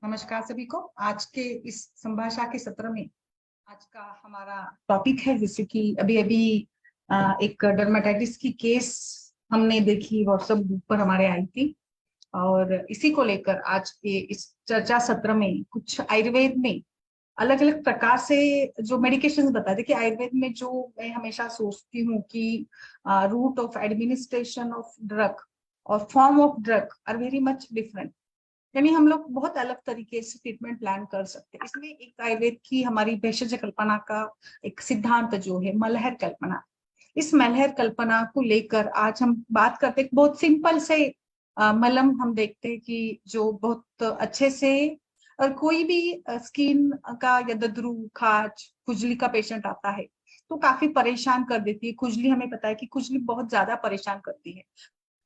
नमस्कार सभी को। आज के इस संभाषा के सत्र में आज का हमारा टॉपिक है, जैसे कि अभी अभी एक डर्मेटाइटिस की केस हमने देखी, व्हाट्सएप ग्रुप पर हमारे आई थी। और इसी को लेकर आज के इस चर्चा सत्र में कुछ आयुर्वेद में अलग अलग प्रकार से जो मेडिकेशन बताते, देखिए आयुर्वेद में जो मैं हमेशा सोचती हूँ कि route of administration of drug और form of drug are very much different. यानी हम लोग बहुत अलग तरीके से ट्रीटमेंट प्लान कर सकते हैं। इसमें एक आयुर्वेद की हमारी भेषज कल्पना का एक सिद्धांत जो है मलहर कल्पना, इस मलहर कल्पना को लेकर आज हम बात करते हैं। बहुत सिंपल से मलम हम देखते हैं कि जो बहुत अच्छे से, और कोई भी स्किन का या दद्रू खाज खुजली का पेशेंट आता है तो काफी परेशान कर देती है। खुजली हमें पता है कि खुजली बहुत ज्यादा परेशान करती है।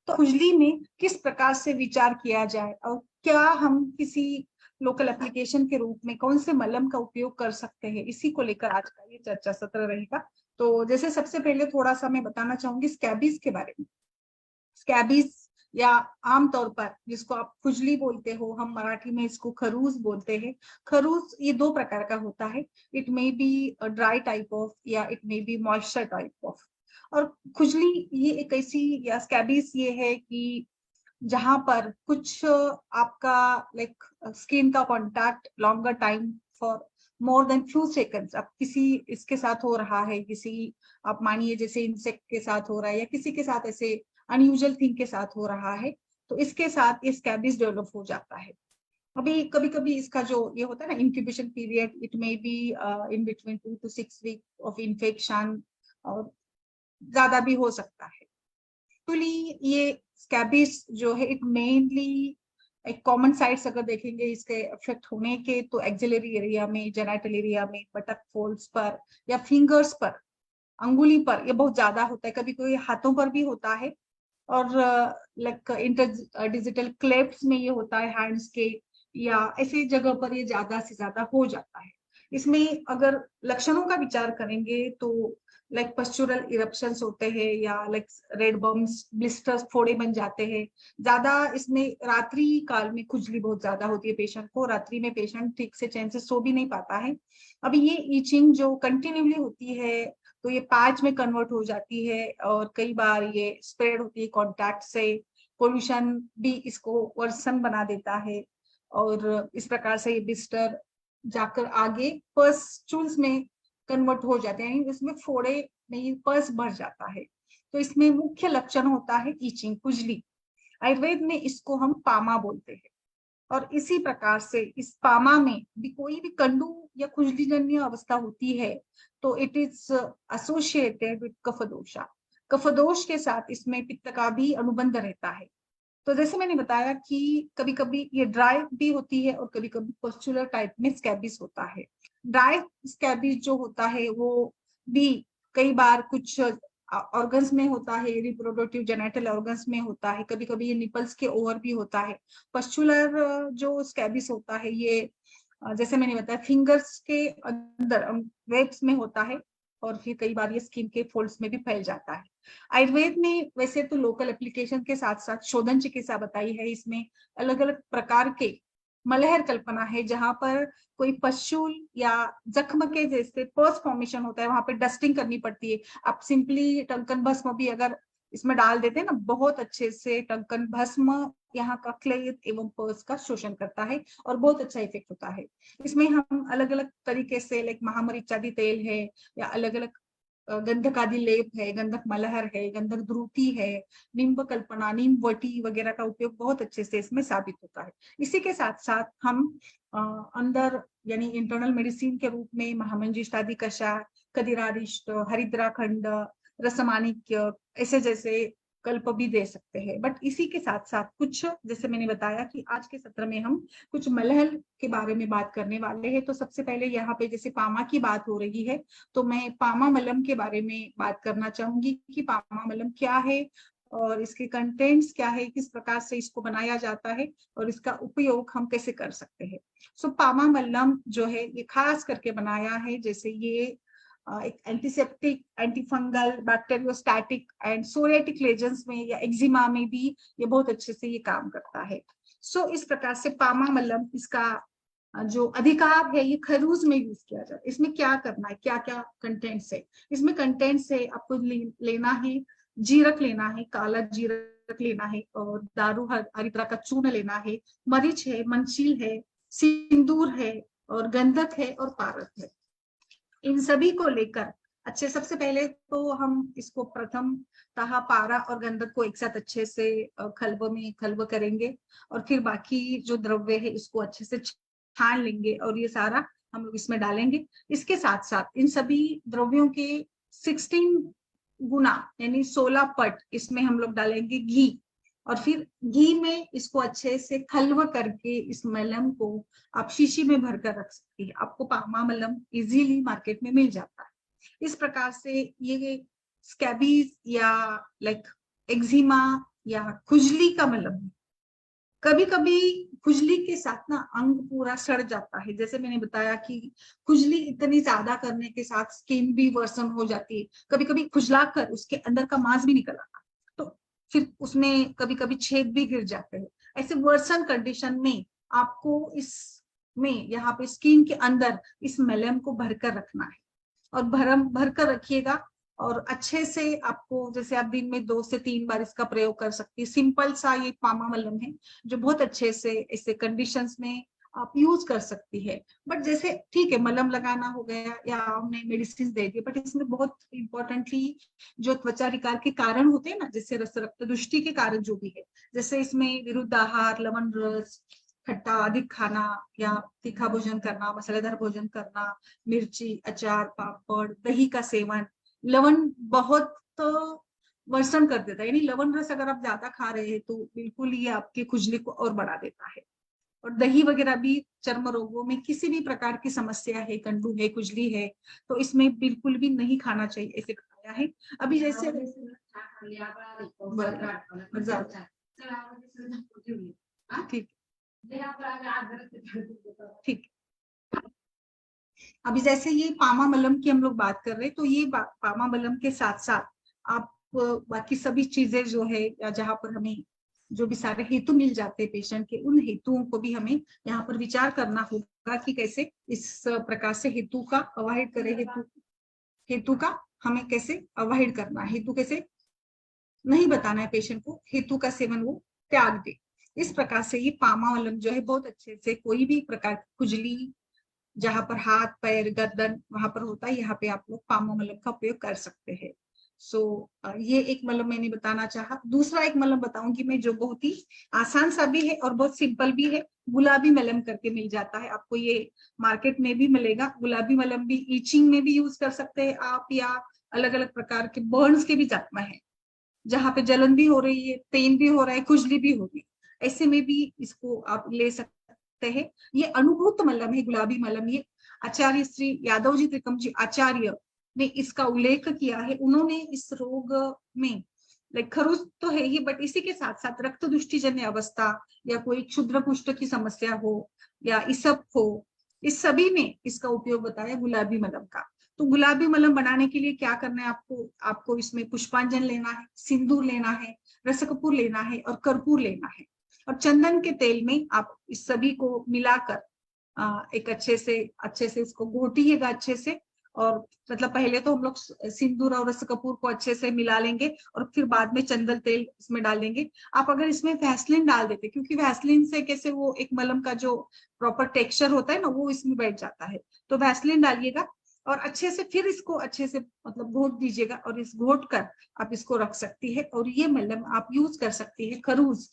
तो खुजली में किस प्रकार से विचार किया जाए और क्या हम किसी लोकल एप्लीकेशन के रूप में कौन से मलम का उपयोग कर सकते हैं, इसी को लेकर आज का ये चर्चा सत्र रहेगा। तो जैसे सबसे पहले थोड़ा सा मैं बताना चाहूंगी स्कैबीज के बारे में। स्कैबीज या आमतौर पर जिसको आप खुजली बोलते हो, हम मराठी में इसको खरूज बोलते हैं। खरूज ये दो प्रकार का होता है। It may be dry type of या it may be moisture type of. और खुजली ये एक ऐसी, या स्कैबीज ये है कि जहां पर कुछ आपका लाइक स्किन का contact longer time for more than few seconds आप किसी इसके साथ हो रहा है, किसी आप मानिए जैसे इंसेक्ट के साथ हो रहा है या किसी के साथ ऐसे अनयूजुअल थिंग के साथ हो रहा है, तो इसके साथ ये स्कैबीज डेवलप हो जाता है। अभी कभी कभी इसका जो ये होता है ना incubation period, it may be in between 2 to 6 week of infection, और ज्यादा भी हो सकता है। एक्चुअली ये स्कैबीज जो है इट मेनली एक कॉमन साइट्स अगर देखेंगे इसके इफेक्ट होने के, तो एक्सिलरी एरिया में, जेनाइटल एरिया में, बटक फोल्ड्स पर या फिंगर्स पर, अंगुली पर ये बहुत ज्यादा होता है। कभी कोई हाथों पर भी होता है, और लाइक इंटर डिजिटल क्लेफ्ट में ये होता है हैंड्स के, या ऐसी जगह पर ये ज्यादा से ज्यादा हो जाता है। इसमें अगर लक्षणों का विचार करेंगे तो लाइक पस्चुरल इरप्शंस होते हैं, या लाइक रेड बम्स, ब्लिस्टर्स, फोड़े बन जाते हैं। ज्यादा इसमें रात्रि काल में खुजली बहुत ज्यादा होती है पेशेंट को, रात्रि में पेशेंट ठीक से चैन से सो भी नहीं पाता है। अभी ये ईचिंग जो कंटिन्यूली होती है तो ये पैच में कन्वर्ट हो जाती है, और कई बार ये स्प्रेड होती है कॉन्टैक्ट से। पोल्यूशन भी इसको वर्सन बना देता है, और इस प्रकार से ये बिस्टर जाकर आगे पर्स्चूल्स में कन्वर्ट हो जाते हैं, इसमें फोड़े में ये पर्स भर जाता है। तो इसमें मुख्य लक्षण होता है ईचिंग, खुजली। आयुर्वेद में इसको हम पामा बोलते हैं। और इसी प्रकार से इस पामा में भी कोई भी कंडू या खुजलीजन्य अवस्था होती है तो इट इज एसोसिएटेड विद कफदोषा। कफदोष के साथ इसमें पित्त का भी अनुबंध रहता है। तो जैसे मैंने बताया कि कभी कभी ये ड्राई भी होती है और कभी कभी पस्चुलर टाइप में स्कैबिस होता है। ड्राई स्कैबिस जो होता है वो भी कई बार कुछ ऑर्गन्स में होता है, रिप्रोडक्टिव जेनेटल ऑर्गन्स में होता है, कभी कभी ये निपल्स के ओवर भी होता है। पस्चुलर जो स्कैबिस होता है ये जैसे मैंने बताया फिंगर्स के अंदर वेब्स में होता है, और फिर कई बार ये स्किन के फोल्ड्स में भी फैल जाता है। आयुर्वेद में वैसे तो लोकल एप्लीकेशन के साथ साथ शोधन चिकित्सा बताई है। इसमें अलग अलग प्रकार के मलहर कल्पना है, जहां पर कोई पश्चूल या जख्म के जैसे पर्स फॉर्मेशन होता है, वहां पे डस्टिंग करनी पड़ती है। आप सिंपली टंकन भस्म भी अगर इसमें डाल देते हैं ना, बहुत अच्छे से टंकन भस्म यहाँ का क्लेद एवं पर्स का शोषण करता है और बहुत अच्छा इफेक्ट होता है। इसमें हम अलग अलग तरीके से लाइक महामरीचादी तेल है, या अलग अलग गंधकादि लेप है, गंधक मलहर है, गंधक द्रुति है, निम्ब कल्पना, नीम वटी वगैरह का उपयोग बहुत अच्छे से इसमें साबित होता है। इसी के साथ साथ हम अंदर यानी इंटरनल मेडिसिन के रूप में महामंजिष्टादि कषाय, कदिरारिष्ट, हरिद्राखंड, रसमाणिक्य ऐसे जैसे कल्प भी दे सकते हैं। बट इसी के साथ साथ कुछ, जैसे मैंने बताया कि आज के सत्र में हम कुछ मलहर के बारे में बात करने वाले हैं। तो सबसे पहले यहाँ पे जैसे पामा की बात हो रही है, तो मैं पामा मलम के बारे में बात करना चाहूंगी कि पामा मलम क्या है और इसके कंटेंट्स क्या है, किस प्रकार से इसको बनाया जाता है और इसका उपयोग हम कैसे कर सकते हैं। सो पामा मलम जो है ये खास करके बनाया है, जैसे ये एक antiseptic, antifungal, bacteriostatic and psoriatic lesions में या एक्जिमा में भी ये बहुत अच्छे से ये काम करता है। सो इस प्रकार से पामा मलम इसका जो अधिकार है ये खरूज में यूज किया जाता है। इसमें क्या करना है, क्या क्या कंटेंट्स है इसमें? कंटेंट्स है आपको लेना है, जीरक लेना है, काला जीरक लेना है, और दारू हरी तरह का चूर्ण लेना है, मरीच है, मंचील है, सिंदूर है, और गंधक है, और पारक है। इन सभी को लेकर अच्छे, सबसे पहले तो हम इसको प्रथम तहा पारा और गंधक को एक साथ अच्छे से खल्ब करेंगे, और फिर बाकी जो द्रव्य है इसको अच्छे से छान लेंगे, और ये सारा हम लोग इसमें डालेंगे। इसके साथ साथ इन सभी द्रव्यों के 16 गुना यानी 16 पट इसमें हम लोग डालेंगे घी, और फिर घी में इसको अच्छे से खल्व करके इस मलम को आप शीशी में भरकर रख सकती है। आपको पामा मलम इजीली मार्केट में मिल जाता है। इस प्रकार से ये स्कैबीज या लाइक एक्जिमा या खुजली का मलम है। कभी कभी खुजली के साथ ना अंग पूरा सड़ जाता है, जैसे मैंने बताया कि खुजली इतनी ज्यादा करने के साथ स्किन भी वर्सन हो जाती है, कभी कभी खुजला कर उसके अंदर का मांस भी निकल आता, तो फिर उसमें कभी कभी छेद भी गिर जाते हैं। ऐसे वर्सन कंडीशन में आपको इसमें यहाँ पे स्किन के अंदर इस मलम को भरकर रखना है, और भर कर रखिएगा। और अच्छे से आपको, जैसे आप दिन में 2 से 3 बार इसका प्रयोग कर सकती है। सिंपल सा ये पामा मलम है जो बहुत अच्छे से ऐसे कंडीशंस में आप यूज कर सकती है। बट जैसे ठीक है, मलम लगाना हो गया या हमने मेडिसिन दे दी, बट इसमें बहुत इंपॉर्टेंटली जो त्वचा विकार के कारण होते हैं ना, जैसे रक्त दृष्टि के कारण जो भी है, जैसे इसमें विरुद्ध आहार, लवण रस, खट्टा अधिक खाना या तीखा भोजन करना, मसालेदार भोजन करना, मिर्ची, अचार, पापड़, दही का सेवन, लवण बहुत वर्षण कर देता है, यानी लवण रस अगर आप ज्यादा खा रहे हैं तो बिल्कुल ये आपके खुजली को और बढ़ा देता है। और दही वगैरह भी चर्म रोगों में किसी भी प्रकार की समस्या है, कंडू है, खुजली है, तो इसमें बिल्कुल भी नहीं खाना चाहिए, ऐसे बताया है। अभी जैसे ठीक ठीक, अभी जैसे ये पामा मलम की हम लोग बात कर रहे हैं, तो ये पामा मलम के साथ साथ आप बाकी सभी चीजें जो है, या जहां पर हमें जो भी सारे हेतु मिल जाते हैं पेशेंट के, उन हेतुओं को भी हमें यहाँ पर विचार करना होगा कि कैसे इस प्रकार से हेतु का अवॉइड करें, हेतु का हमें कैसे अवॉइड करना है, हेतु कैसे नहीं बताना है पेशेंट को, हेतु का सेवन वो त्याग दे। इस प्रकार से ये पामा मलम जो है बहुत अच्छे से कोई भी प्रकार की खुजली जहां पर हाथ पैर गर्दन वहां पर होता है, यहाँ पे आप लोग पामा मलम का उपयोग कर सकते हैं। सो ये एक मलम मैंने बताना चाहा। दूसरा एक मलम बताऊंगी मैं जो बहुत ही आसान सा भी है और बहुत सिंपल भी है। गुलाबी मलम करके मिल जाता है आपको, ये मार्केट में भी मिलेगा। गुलाबी मलम भी ईचिंग में भी यूज कर सकते हैं आप, या अलग अलग प्रकार के बर्न्स के भी जात में है, जहाँ पे जलन भी हो रही है, पेन भी हो रहा है, खुजली भी हो रही है, ऐसे में भी इसको आप ले सकते हैं। ये अनुभूत मलम है, गुलाबी मलम। ये आचार्य श्री यादव जी त्रिकम जी आचार्य ने इसका उल्लेख किया है। उन्होंने इस रोग में लाइक खरूज तो है ही, बट इसी के साथ साथ रक्त दुष्टिजन्य अवस्था या कोई क्षुद्र कुष्ठ की समस्या हो या इसप हो, इस सभी में इसका उपयोग बताया गुलाबी मलम का। तो गुलाबी मलम बनाने के लिए क्या करना है आपको? आपको इसमें पुष्पांजन लेना है, सिंदूर लेना है, रसकपूर लेना है, और कर्पूर लेना है, और चंदन के तेल में आप इस सभी को मिलाकर एक अच्छे से इसको घोटिएगा अच्छे से। और मतलब पहले तो हम लोग सिंदूर और रस कपूर को अच्छे से मिला लेंगे, और फिर बाद में चंदन तेल इसमें डाल देंगे। आप अगर इसमें वैसलीन डाल देते, क्योंकि वैसलीन से कैसे वो एक मलम का जो प्रॉपर टेक्सचर होता है ना, वो इसमें बैठ जाता है, तो वैसलीन डालिएगा और अच्छे से फिर इसको अच्छे से मतलब घोट दीजिएगा, और इस घोट कर आप इसको रख सकती है। और ये मलम आप यूज कर सकती है खरूज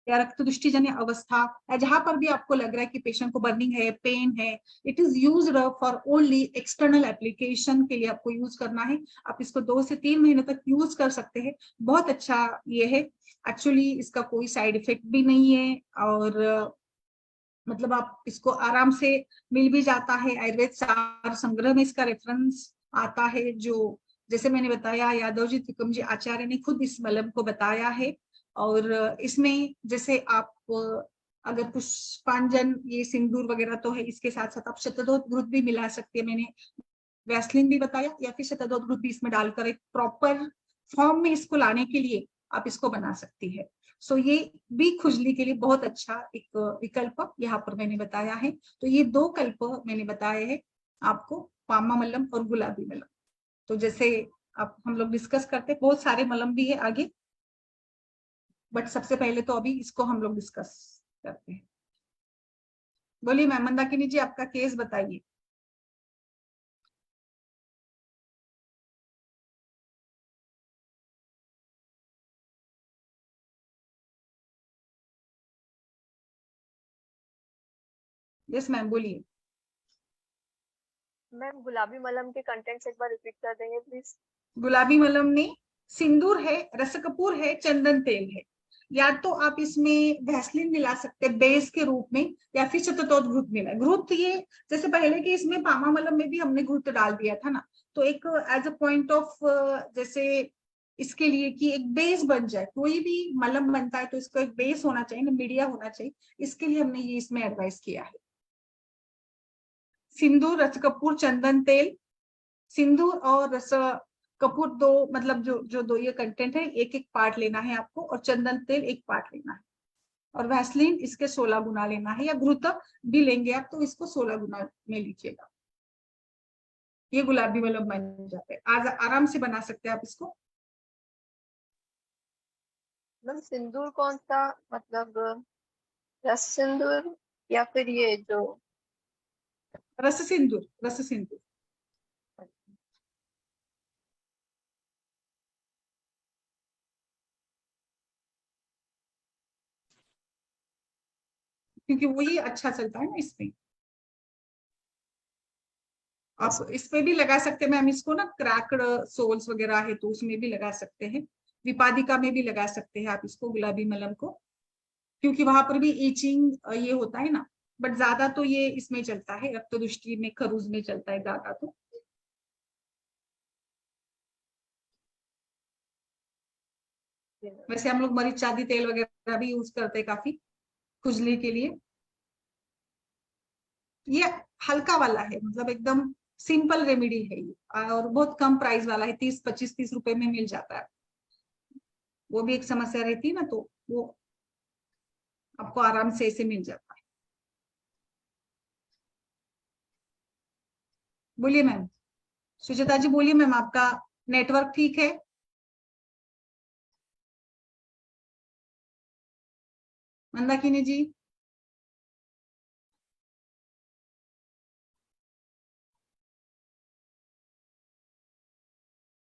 या रक्त दुष्टिजन्य अवस्था, या जहां पर भी आपको लग रहा है कि पेशेंट को बर्निंग है, पेन है, it is used for only external application के लिए आपको यूज करना है। आप इसको 2 से 3 महीने तक यूज कर सकते हैं। बहुत अच्छा ये है, एक्चुअली इसका कोई साइड इफेक्ट भी नहीं है, और मतलब आप इसको आराम से मिल भी जाता है। आयुर्वेद सार संग्रह में इसका रेफरेंस आता है, जो जैसे मैंने बताया यादव जी त्रिकम जी आचार्य ने खुद इस मलम को बताया है। और इसमें जैसे आप अगर पुष्पांजन, ये सिंदूर वगैरह तो है, इसके साथ साथ आप शतदोत घृत भी मिला सकती है। मैंने वैसलीन भी बताया, या फिर शतदोत घृत भी इसमें डालकर एक प्रॉपर फॉर्म में इसको लाने के लिए आप इसको बना सकती है। सो ये भी खुजली के लिए बहुत अच्छा एक विकल्प यहाँ पर मैंने बताया है। तो ये दो कल्प मैंने बताए हैं आपको, पामा मलम और गुलाबी मलम। तो जैसे अब हम लोग डिस्कस करते, बहुत सारे मलम भी है आगे, बट सबसे पहले तो अभी इसको हम लोग डिस्कस करते हैं। बोलिए मैम मंदाकिनी जी, आपका केस बताइए। यस मैम बोलिए। मैम गुलाबी मलम के कंटेंट्स एक बार रिपीट कर देंगे प्लीज। गुलाबी मलम में सिंदूर है, रस कपूर है, चंदन तेल है। या तो आप इसमें वैसलीन मिला सकते हैं बेस के रूप में, या फिर शततोत घृत मिला। घृत ये जैसे पहले के इसमें पामा मलम में भी हमने घृत डाल दिया था ना, तो एक एज अ पॉइंट ऑफ जैसे इसके लिए कि एक बेस बन जाए, कोई भी मलम बनता है तो इसको एक बेस होना चाहिए ना, मीडिया होना चाहिए, इसके लिए हमने ये इसमें एडवाइस किया है। सिंदूर, रस कपूर, चंदन तेल। सिंदूर और रस कपूर दो, मतलब जो जो दो ये कंटेंट है, एक एक पार्ट लेना है आपको, और चंदन तेल एक पार्ट लेना है, और वैसलीन इसके 16 गुना लेना है, या घृत भी लेंगे आप तो इसको 16 गुना में लीजिएगा। ये गुलाबी मलम बन जाते हैं, आज आराम से बना सकते हैं आप इसको। मैम सिंदूर कौन सा, मतलब रस सिंदूर या फिर ये जो रस सिंदूर, रस सिंदूर। क्योंकि वही अच्छा चलता है ना इसमें। आप इसमें भी लगा सकते हैं मैम इसको ना, क्रैक्ड सोल्स वगैरह है तो उसमें भी लगा सकते हैं, विपादिका में भी लगा सकते हैं आप इसको, गुलाबी मलम को, क्योंकि वहां पर भी ईचिंग ये होता है ना। बट ज्यादा तो ये इसमें चलता है, रक्त दृष्टि में, खरूज में चलता है ज्यादा तो। वैसे हम लोग मरीच चांदी तेल वगैरह भी यूज करते हैं काफी खुजली के लिए। ये हल्का वाला है, मतलब एकदम सिंपल रेमेडी है ये, और बहुत कम प्राइस वाला है, 30-25-30 रुपए में मिल जाता है। वो भी एक समस्या रहती है ना, तो वो आपको आराम से ऐसे मिल जाता है। बोलिए मैम, सुचिता जी बोलिए मैम, आपका नेटवर्क ठीक है? मंदाकिनी जी।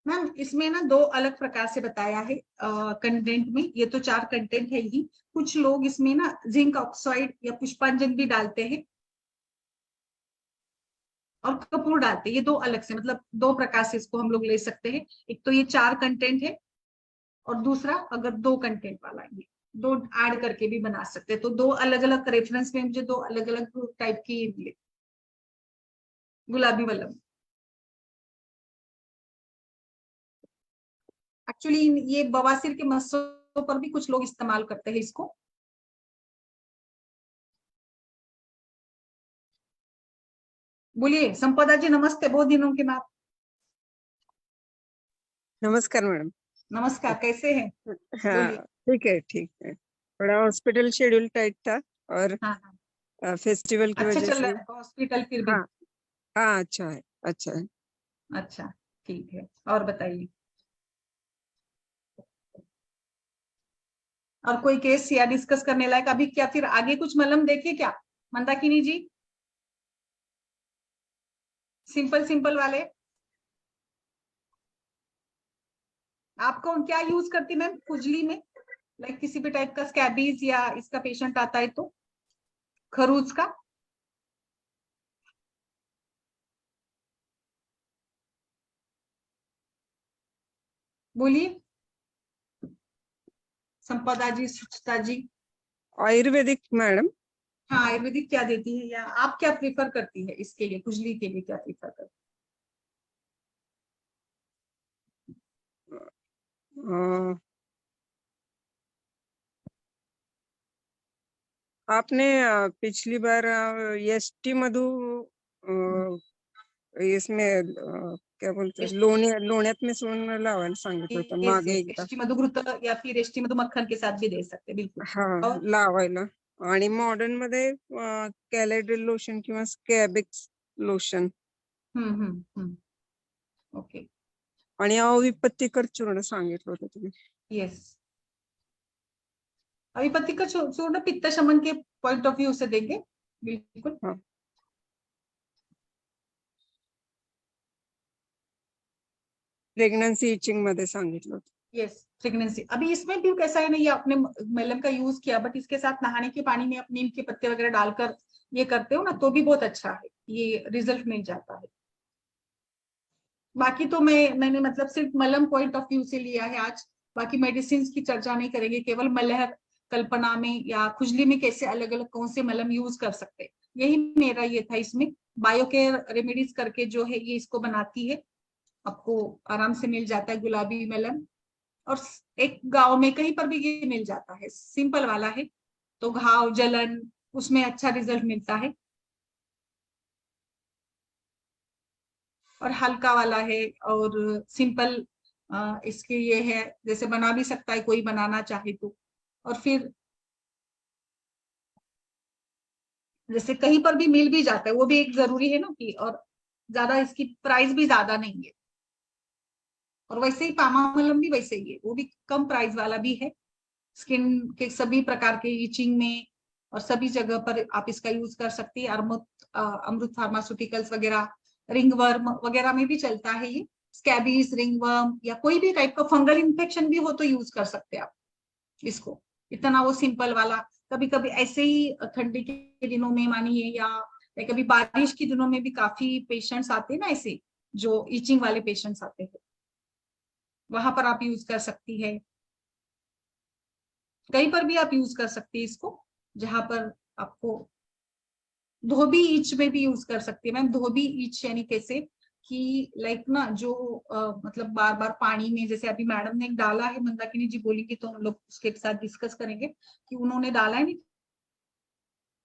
मैम इसमें ना दो अलग प्रकार से बताया है कंटेंट में, ये तो 4 कंटेंट है ही। कुछ लोग इसमें ना जिंक ऑक्साइड या पुष्पांजन भी डालते हैं, और कपूर डालते हैं। ये दो अलग से, मतलब दो प्रकार से इसको हम लोग ले सकते हैं। एक तो ये 4 कंटेंट है, और दूसरा अगर 2 कंटेंट वाला है, ये दो ऐड करके भी बना सकते हैं। तो दो अलग अलग रेफरेंस में मुझे दो अलग अलग टाइप की ये मिले, गुलाबी वाला। एक्चुअली ये बवासीर के मसलों पर भी कुछ लोग इस्तेमाल करते हैं इसको। बोलिए संपदा जी, नमस्ते, बहुत दिनों के बाद। नमस्कार मैडम। नमस्कार, कैसे हैं? हाँ बोलिए। ठीक है, ठीक है। थोड़ा हॉस्पिटल शेड्यूल टाइट था, और हाँ हाँ, फेस्टिवल की अच्छा वजह चल रहा से। है आपका हॉस्पिटल फिर भी? हाँ हाँ, अच्छा है, अच्छा है। अच्छा, ठीक है, और बताइए। और कोई केस या डिस्कस करने लायक अभी क्या, फिर आगे कुछ मलम देखे क्या मंदाकिनी जी? सिंपल सिंपल वाले। आपको क्या यूज करती मैम खुजली में, लाइक किसी भी टाइप का स्कैबीज या इसका पेशेंट आता है तो, खरूज का? बोलिए संपदा जी, सुचिता जी। आयुर्वेदिक मैडम। हाँ, आयुर्वेदिक क्या देती है, या आप क्या प्रेफर करती है इसके लिए, खुजली के लिए क्या प्रेफर करती अ, आपने पिछली बार एस टी मधु इसमें क्या बोलते हैं, लोण्यात मिसळून लावायला सांगितलं होतं मागे एकदा. एसटी मधुघृत या फिर एसटी मधु मक्खन के साथ भी दे सकते हैं, बिल्कुल. हा और लावायला. आणि मॉडर्न मध्ये कॅलेड्रिल लोशन किंवा स्कॅबिक्स लोशन ओके. आणि अविपत्तिकर चूर्ण सांगितलं होतं तुम्ही. यस, अविपत्तिकर चूर्ण पित्त शमन के पॉइंट ऑफ व्यू से देंगे, बिल्कुल. हाँ. प्रेग्नन्सी इचिंग मध्ये सांगितलं होतं. Yes, pregnancy. अभी इसमें भी कैसा है ना, ये आपने मलम का यूज किया, बट इसके साथ नहाने के पानी में आप नीम के पत्ते वगैरह डालकर ये करते हो ना, तो भी बहुत अच्छा है, ये रिजल्ट मिल जाता है. बाकी तो मैंने मतलब सिर्फ मलम पॉइंट ऑफ व्यू से लिया है आज. बाकी मेडिसिन की चर्चा नहीं करेंगे, केवल मलहर कल्पना में या खुजली में कैसे अलग अलग कौन से मलम यूज कर सकते हैं, यही मेरा ये था. इसमें बायोकेयर रेमेडीज करके जो है ये इसको बनाती है, आपको आराम से मिल जाता है गुलाबी मलम. और एक गांव में कहीं पर भी ये मिल जाता है, सिंपल वाला है, तो घाव जलन उसमें अच्छा रिजल्ट मिलता है. और हल्का वाला है और सिंपल इसके ये है, जैसे बना भी सकता है कोई बनाना चाहे तो. और फिर जैसे कहीं पर भी मिल भी जाता है, वो भी एक जरूरी है ना कि, और ज्यादा इसकी प्राइस भी ज्यादा नहीं है. और वैसे ही पामा मलम भी वैसे ही है, वो भी कम प्राइस वाला भी है. स्किन के सभी प्रकार के इचिंग में और सभी जगह पर आप इसका यूज कर सकती है. अमृत फार्मास्यूटिकल्स वगैरह, रिंगवर्म वगैरह में भी चलता है ये. स्कैबीज, रिंगवर्म या कोई भी टाइप का फंगल इन्फेक्शन भी हो तो यूज कर सकते हैं आप इसको. इतना वो सिंपल वाला. कभी कभी ऐसे ही ठंडी के दिनों में मानिए, या कभी बारिश के दिनों में भी काफी पेशेंट्स आते हैं ना ऐसे, जो इचिंग वाले पेशेंट्स आते हैं, वहां पर आप यूज कर सकती है. कहीं पर भी आप यूज कर सकती है इसको, जहां पर आपको. धोबी ईच में भी यूज कर सकती है मैम. धोबी ईच यानी कैसे कि लाइक ना, जो मतलब बार बार पानी में, जैसे अभी मैडम ने एक डाला है, मंदाकिनी जी बोलेंगी तो हम लोग उसके साथ डिस्कस करेंगे कि उन्होंने डाला है.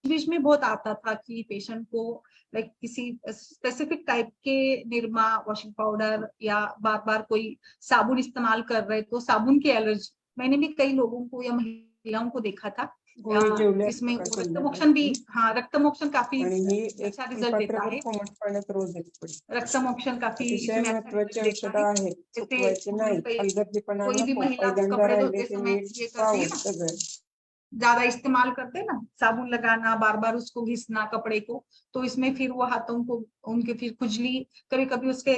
बीच में बहुत आता था कि पेशेंट को लाइक किसी स्पेसिफिक टाइप के निरमा वॉशिंग पाउडर या बार बार कोई साबुन इस्तेमाल कर रहे, तो साबुन की एलर्जी. मैंने भी कई लोगों को या महिलाओं को देखा था. गोळी जेवल्या इसमें सकाळ रक्तमोक्षण भी, संध्याकाळी. हाँ रक्तमोक्षण काफी आणि ही अच्छा एक रिजल्ट देता पात्रभर है. कोमट पाण्यात रोज एक पडी. रक्तमोक्षण काफी अतिशय इसमें अच्छा महत्वाची रिजल्ट देता औषधं है. आहेत, जैसे चुकवायची नाही. हलगर्जीपणा कोई भी नको. महिला पहिल्यांदा कपड़े राहिले धोते ते समय नीट ये करती पाहून है ना, सगळं. ज्यादा इस्तेमाल करते हैं ना, साबुन लगाना, बार बार उसको घिसना कपड़े को, तो इसमें फिर वो हाथों को उनके फिर खुजली, कभी कभी उसके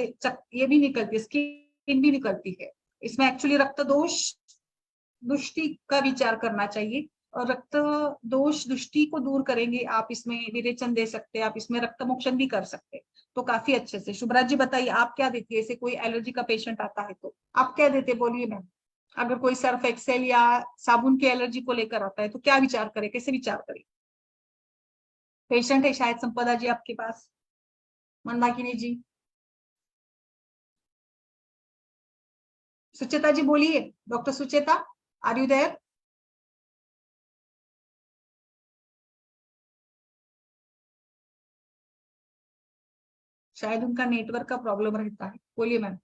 ये भी निकलती है, स्किन भी निकलती है. इसमें एक्चुअली रक्त दोष दुष्टि का विचार करना चाहिए. और रक्त दोष दुष्टि को दूर करेंगे आप, इसमें विरेचन दे सकते हैं आप, इसमें रक्तमोक्षण भी कर सकते हैं. तो काफी अच्छे से. शुभराज जी बताइए आप क्या देती है, ऐसे कोई एलर्जी का पेशेंट आता है तो आप क्या देते, बोलिए मैम. अगर कोई सर्फ एक्सेल या साबुन की एलर्जी को लेकर आता है तो क्या विचार करे, कैसे विचार करे. पेशेंट है शायद संपदा जी आपके पास, मंदाकिनी जी, सुचेता जी बोलिए. Doctor Sucheta, are you there. शायद उनका नेटवर्क का प्रॉब्लम रहता है. बोलिए मैम.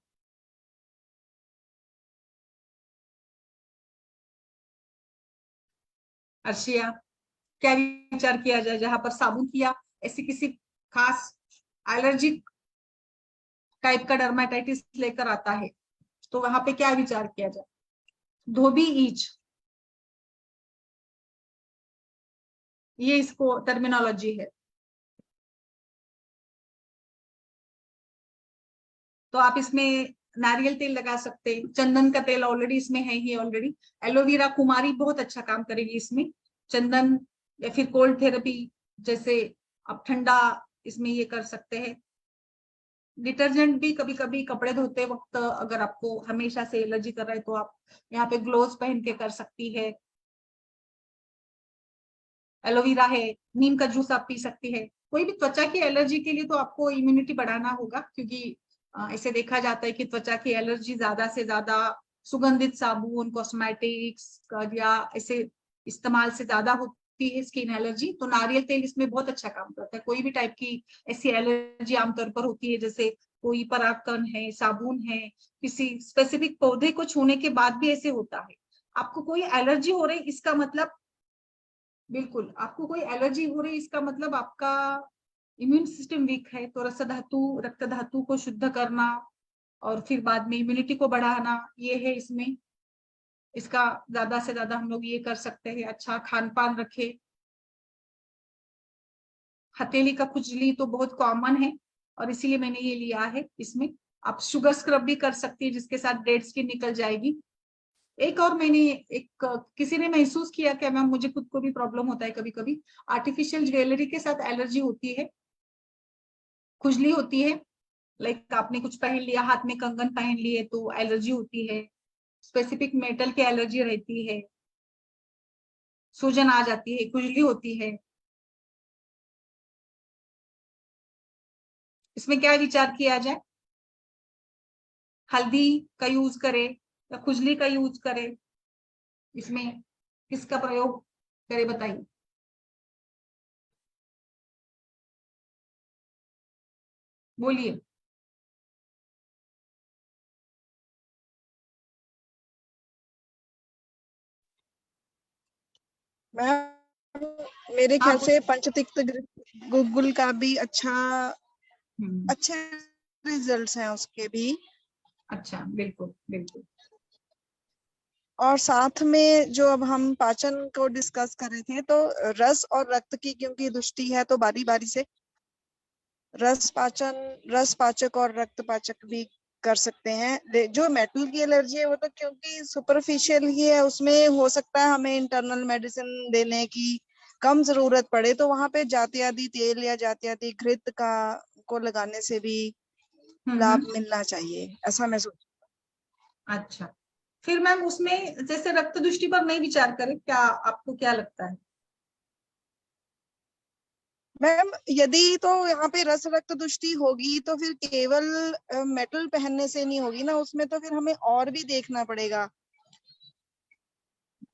अर्शिया, क्या विचार किया जाए जहां पर साबुन किया ऐसी किसी खास एलर्जिक टाइप का डर्माटाइटिस लेकर आता है, तो वहां पे क्या विचार किया जाए. धोबी ईच, ये इसको टर्मिनोलॉजी है. तो आप इसमें नारियल तेल लगा सकते हैं, चंदन का तेल ऑलरेडी इसमें है ही ऑलरेडी. एलोवेरा कुमारी बहुत अच्छा काम करेगी इसमें. चंदन या फिर कोल्ड थेरेपी, जैसे आप ठंडा इसमें ये कर सकते हैं. डिटर्जेंट भी कभी कभी कपड़े धोते वक्त अगर आपको हमेशा से एलर्जी कर रहा है तो आप यहाँ पे ग्लोव्स पहन के कर सकती है. एलोवेरा है, नीम का जूस आप पी सकती है. कोई भी त्वचा की एलर्जी के लिए तो आपको इम्यूनिटी बढ़ाना होगा, क्योंकि ऐसे देखा जाता है कि त्वचा की एलर्जी ज्यादा से ज्यादा सुगंधित साबुन, कॉस्मेटिक्स या ऐसे इस्तेमाल से ज्यादा होती होती है स्किन एलर्जी, तो नारियल तेल इसमें बहुत अच्छा काम करता है। कोई भी टाइप की ऐसी एलर्जी आमतौर पर होती है, जैसे कोई परागकण है, साबुन है, किसी स्पेसिफिक पौधे को छूने के बाद भी ऐसे होता है। आपको कोई एलर्जी हो रही, इसका मतलब, बिल्कुल आपको कोई एलर्जी हो रही, इसका मतलब आपका इम्यून सिस्टम वीक है। तो रक्त धातु को शुद्ध करना और फिर बाद में इम्यूनिटी को बढ़ाना, ये है इसमें। इसका ज्यादा से ज्यादा हम लोग ये कर सकते हैं, अच्छा खान पान रखे। हथेली का खुजली तो बहुत कॉमन है और इसीलिए मैंने ये लिया है। इसमें आप शुगर स्क्रब भी कर सकती है, जिसके साथ डेड स्किन निकल जाएगी। एक और मैंने एक किसी ने महसूस किया कि मैम मुझे खुद को भी प्रॉब्लम होता है कभी कभी, आर्टिफिशियल ज्वेलरी के साथ एलर्जी होती है, खुजली होती है। लाइक आपने कुछ पहन लिया, हाथ में कंगन पहन लिए तो एलर्जी होती है, स्पेसिफिक मेटल की एलर्जी रहती है, सूजन आ जाती है, खुजली होती है। इसमें क्या विचार किया जाए? हल्दी का यूज करे या खुजली का यूज करे? इसमें किसका प्रयोग करे, बताइए। बोलिए। मैम मेरे हाँ ख्याल से पंचतिक्त गुगुल का भी अच्छे रिजल्ट्स हैं उसके भी। अच्छा, बिल्कुल बिल्कुल। और साथ में जो अब हम पाचन को डिस्कस कर रहे थे, तो रस और रक्त की क्योंकि दृष्टि है, तो बारी बारी से रस पाचक और रक्त पाचक भी कर सकते हैं। जो मेटल की एलर्जी है वो तो क्योंकि सुपरफिशियल ही है, उसमें हो सकता है हमें इंटरनल मेडिसिन देने की कम जरूरत पड़े, तो वहां पे जातियादी तेल या जातियादी घृत को लगाने से भी लाभ मिलना चाहिए, ऐसा मैं सोच। अच्छा, फिर मैम उसमें जैसे रक्त दृष्टि पर नहीं विचार करें क्या, आपको क्या लगता है? मैम यदि तो यहाँ पे रस रक्त दृष्टि होगी तो फिर केवल मेटल पहनने से नहीं होगी ना, उसमें तो फिर हमें और भी देखना पड़ेगा।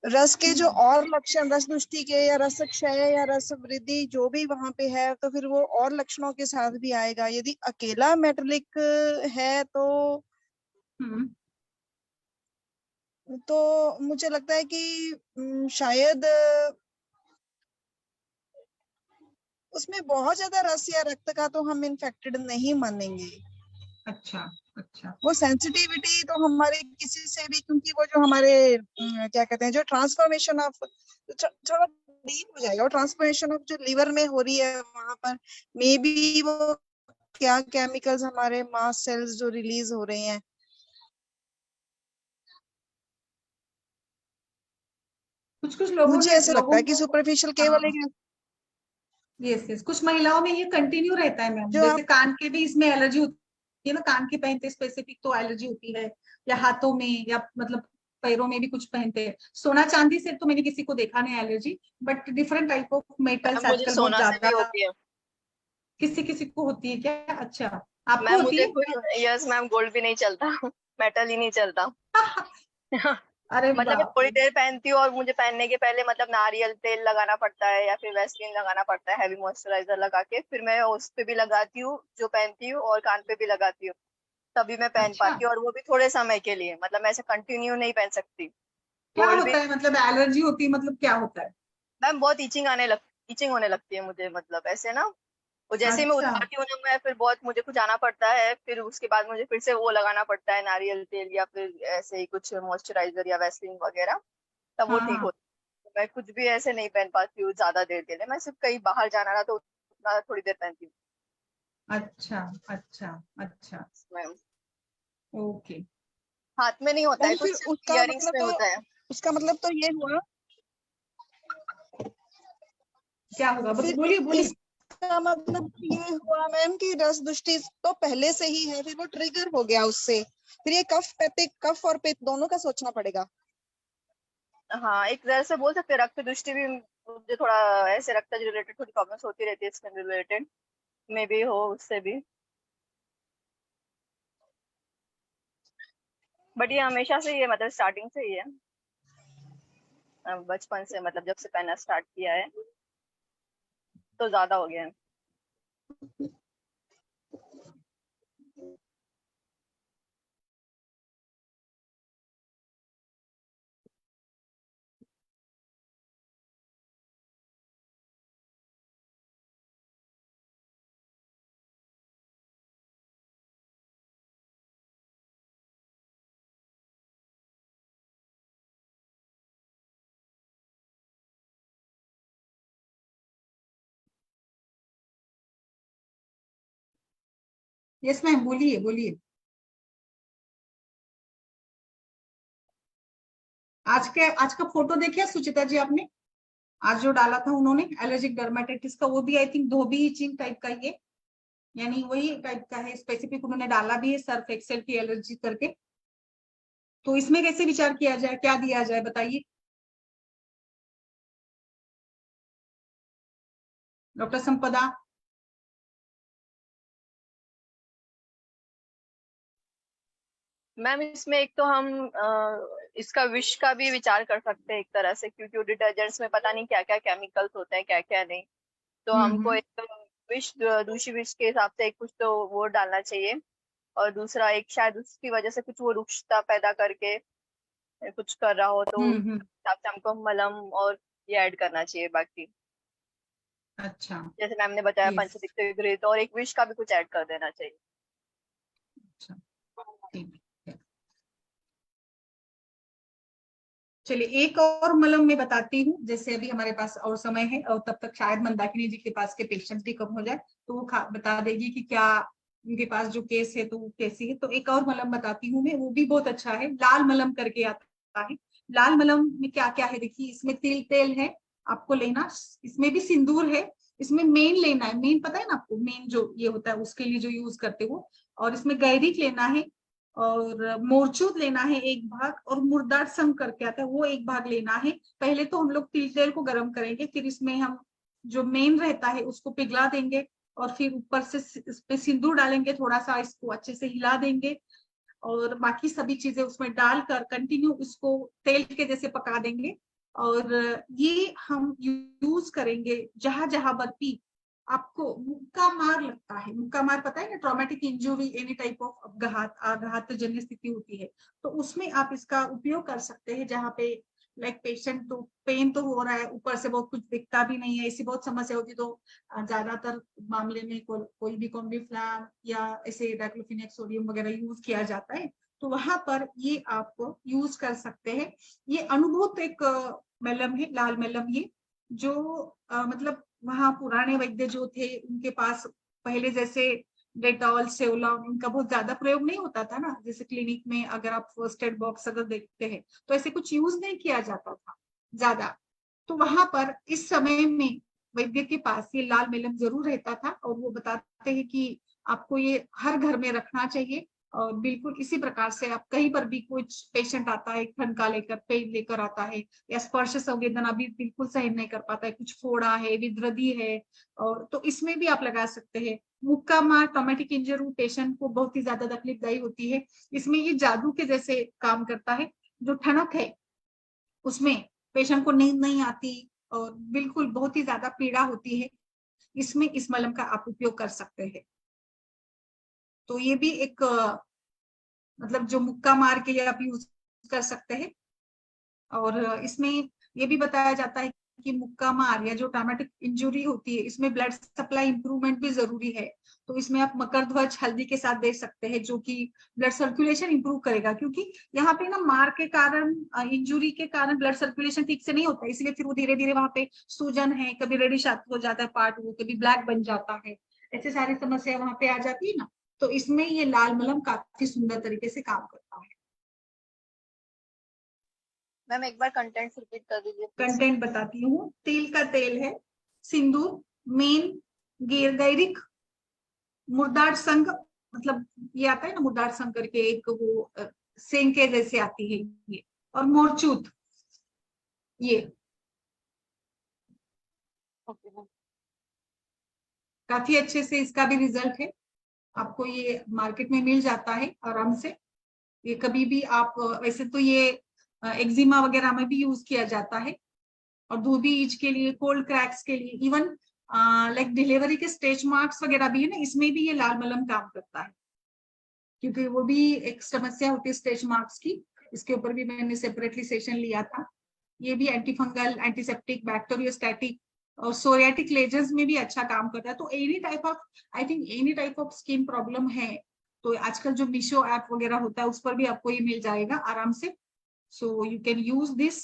रस के जो और लक्षण, रस दृष्टि के या रस क्षय या रस वृद्धि जो भी वहां पे है, तो फिर वो और लक्षणों के साथ भी आएगा। यदि अकेला मेटलिक है हम्म तो मुझे लगता है कि शायद उसमें बहुत ज्यादा रस या रक्त का तो हम इन्फेक्टेड नहीं मानेंगे। अच्छा अच्छा। वो सेंसिटिविटी तो हमारे किसी से भी, क्योंकि वो जो हमारे क्या कहते हैं, जो ट्रांसफॉर्मेशन ऑफ थोड़ा डीप हो जाएगा, वो ट्रांसफॉर्मेशन ऑफ जो लिवर में हो रही है वहां पर मे बी वो क्या केमिकल्स हमारे मास्ट सेल्स जो रिलीज हो रहे हैं। कुछ कुछ लोगों मुझे ने ऐसे लगता लोगों है कि को, सुपरफिशियल केवल हाँ, एक यस यस, कुछ महिलाओं में ये कंटिन्यू रहता है मैम। जो जैसे आप कान के भी इसमें एलर्जी होती है ना, कान के पहनते स्पेसिफिक तो एलर्जी होती है, या हाथों में, या मतलब पैरों में भी कुछ पहनते हैं। सोना चांदी से तो मैंने किसी को देखा नहीं allergy, but different type of metals ma'am मुझे आजकल बहुत सोना से भी ज्यादा, होती है। किसी किसी को होती है क्या? अच्छा, आपको मैम होती मुझे है? खुद, यस मैम, गोल्ड भी नहीं चलता मेटल ही नहीं चलता अरे मतलब मैं बाप थोड़ी रे। देर पहनती हूँ और मुझे पहनने के पहले मतलब नारियल तेल लगाना पड़ता है या फिर वैसलीन लगाना पड़ता है, हैवी मॉइस्चराइजर लगा के फिर मैं उस पे भी लगाती हूँ जो पहनती हूँ, और कान पे भी लगाती हूँ, तभी मैं पहन अच्छा, पाती हूँ, और वो भी थोड़े समय के लिए, मतलब मैं ऐसे कंटिन्यू नहीं पहन सकती। क्या गोल्ड भी होता है मतलब एलर्जी होती है, मतलब क्या होता है? मैम बहुत ईचिंग होने लगती है मुझे, मतलब ऐसे ना, वो जैसे ही मैं अच्छा उतारती हूँ ना, मैं फिर बहुत मुझे कुछ आना पड़ता है, फिर उसके बाद मुझे फिर से वो लगाना पड़ता है नारियल तेल या फिर ऐसे ही कुछ मॉइस्चराइजर या वैसलीन वगैरह, तब वो हाँ ठीक हाँ। होता है। मैं कुछ भी ऐसे नहीं पहन पाती हूँ ज्यादा देर के लिए, मैं सिर्फ कहीं बाहर जाना रहा तो उतना थोड़ी देर पहनती अच्छा अच्छा अच्छा। हूँ। ओके। हाथ में नहीं होता है मैम कुछ, फिर सिर्फ इयररिंग्स में होता है। उसका मतलब तो ये हुआ, क्या होगा, फिर बोलिए बोलिए। इसका मतलब ये हुआ मैम कि रस दृष्टि तो पहले से ही है, फिर वो ट्रिगर हो गया उससे, फिर ये कफ और पित्त दोनों का सोचना पड़ेगा। हाँ, एक तरह से बोल सकते हैं रक्त दृष्टि भी, मुझे थोड़ा ऐसे रक्त रिलेटेड थोड़ी प्रॉब्लम्स होती रहती है, स्किन रिलेटेड मे भी हो उससे भी, बट ये हमेशा से ही है, मतलब स्टार्टिंग से ही है। बचपन से, मतलब जब से पहनना स्टार्ट किया है तो ज्यादा हो गया है। यस मैम, बोलिए बोलिए। आज का फोटो देखिए सुचिता जी आपने, आज जो डाला था उन्होंने एलर्जिक डर्मेटाइटिस का, वो भी I think Dhobi itching type का ये, यानी वही टाइप का है, स्पेसिफिक उन्होंने डाला भी है सर्फ एक्सेल की एलर्जी करके। तो इसमें कैसे विचार किया जाए, क्या दिया जाए बताइए डॉक्टर संपदा। मैम इसमें एक तो हम इसका विश का भी विचार कर सकते हैं एक तरह से, क्योंकि डिटर्जेंट्स में पता नहीं क्या क्या केमिकल्स होते हैं, क्या क्या नहीं। तो हमको हम्म। एक विश, दूसरी विश के हिसाब से एक कुछ तो वो डालना चाहिए, और दूसरा एक शायद उसकी वजह से कुछ वो रुक्षता पैदा करके कुछ कर रहा हो, तो उस हम्म। हिसाब से हमको मलम और ये ऐड करना चाहिए। बाकी अच्छा। जैसे मैम ने बताया यस। पंचदिक्ते घृत, और एक विश का भी कुछ ऐड कर देना चाहिए। अच्छा, ठीक है। चलिए एक और मलम मैं बताती हूँ, जैसे अभी हमारे पास और समय है और तब तक शायद मंदाकिनी जी के पास के पेशेंट भी कम हो जाए, तो वो बता देगी कि क्या उनके पास जो केस है तो वो कैसी है। तो एक और मलम बताती हूँ मैं, वो भी बहुत अच्छा है, लाल मलम करके आता है। लाल मलम में क्या क्या है देखिए, इसमें तिल तेल है आपको लेना, इसमें भी सिंदूर है, इसमें मेन लेना है, मेन पता है ना आपको, मेन जो ये होता है उसके लिए जो यूज करते हो, और इसमें गैरिक लेना है, और मोरचूत लेना है एक भाग, और मुर्दार संग करके आता है वो एक भाग लेना है। पहले तो हम लोग तिल तेल को गर्म करेंगे, फिर इसमें हम जो मेन रहता है उसको पिघला देंगे, और फिर ऊपर से इस पे सिंदूर डालेंगे थोड़ा सा, इसको अच्छे से हिला देंगे, और बाकी सभी चीजें उसमें डालकर कंटिन्यू इसको तेल के जैसे पका देंगे। और ये हम यूज करेंगे जहां जहां बर्फी आपको मुक्का मार लगता है, मुक्का मार पता है ना, traumatic injury, any type of आघात जन्य स्थिति होती है, तो उसमें आप इसका उपयोग कर सकते हैं, जहाँ पे लाइक पेशेंट तो पेन तो हो रहा है, ऊपर से बहुत कुछ दिखता भी नहीं है, ऐसी बहुत समस्या होती, तो ज्यादातर मामले में कोई भी कॉम्बिफ्लैम या ऐसे डाइक्लोफिनेक सोडियम वगैरह यूज किया जाता है, तो वहां पर ये आप यूज कर सकते हैं। ये अनुभूत एक मलहम है, लाल मलहम, ये जो मतलब वहाँ पुराने वैद्य जो थे उनके पास पहले जैसे डेटॉल सेवलॉन इनका बहुत ज्यादा प्रयोग नहीं होता था ना, जैसे क्लिनिक में अगर आप फर्स्ट एड बॉक्स अगर देखते हैं तो ऐसे कुछ यूज नहीं किया जाता था ज्यादा, तो वहां पर इस समय में वैद्य के पास ये लाल मलहम जरूर रहता था, और वो बताते हैं कि आपको ये हर घर में रखना चाहिए। और बिल्कुल इसी प्रकार से आप कहीं पर भी कुछ पेशेंट आता है ठनका लेकर, पेन लेकर आता है, या स्पर्श संवेदना भी बिल्कुल सहन नहीं कर पाता है, कुछ फोड़ा है, विद्रदी है, और तो इसमें भी आप लगा सकते हैं। मुक्का मार ट्रॉमेटिक इंजरी पेशेंट को बहुत ही ज्यादा तकलीफदायी होती है, इसमें ये जादू के जैसे काम करता है, जो ठनक है उसमें पेशेंट को नींद नहीं आती और बिल्कुल बहुत ही ज्यादा पीड़ा होती है, इसमें इस मलहम का आप उपयोग कर सकते हैं। तो ये भी एक मतलब जो मुक्का मार के लिए आप यूज कर सकते हैं। और इसमें ये भी बताया जाता है कि मुक्का मार या जो ट्रॉमेटिक इंजरी होती है इसमें ब्लड सप्लाई इंप्रूवमेंट भी जरूरी है, तो इसमें आप मकर ध्वज हल्दी के साथ दे सकते हैं, जो कि ब्लड सर्कुलेशन इंप्रूव करेगा, क्योंकि यहाँ पे ना मार के कारण, इंजुरी के कारण ब्लड सर्कुलेशन ठीक से नहीं होता, इसलिए फिर वो धीरे धीरे वहां पे सूजन है, कभी रेडिश हो जाता है पार्ट, वो कभी ब्लैक बन जाता है, ऐसे सारी समस्या वहां पे आ जाती है ना, तो इसमें ये लाल मलहम काफी सुंदर तरीके से काम करता है। मैम एक बार कंटेंट रिपीट कर दीजिए प्लीज। कंटेंट बताती हूँ, तिल का तेल है, सिंदूर, मेन, गैरिक, मुर्दार संघ, मतलब ये आता है ना मुर्दार संघ करके एक वो सेंग के जैसे आती है ये, और मोरचूत, ये ओके मैम। काफी अच्छे से इसका भी रिजल्ट है, आपको ये मार्केट में मिल जाता है आराम से। ये कभी भी आप वैसे तो ये एक्जिमा वगैरह में भी यूज किया जाता है, और धोबी ईच के लिए, कोल्ड क्रैक्स के लिए, इवन लाइक डिलीवरी के स्टेच मार्क्स वगैरह भी है ना, इसमें भी ये लाल मलम काम करता है, क्योंकि वो भी एक समस्या होती है स्टेच मार्क्स की। इसके ऊपर भी मैंने सेपरेटली सेशन लिया था। ये भी एंटी फंगल, एंटीसेप्टिक, बैक्टीरियोस्टैटिक और सोरियाटिक लेजर्स में भी अच्छा काम करता है। तो any type of, I think any type of skin problem है तो आजकल जो मीशो ऐप वगैरह होता है उस पर भी आपको ये मिल जाएगा आराम से। So you can use this.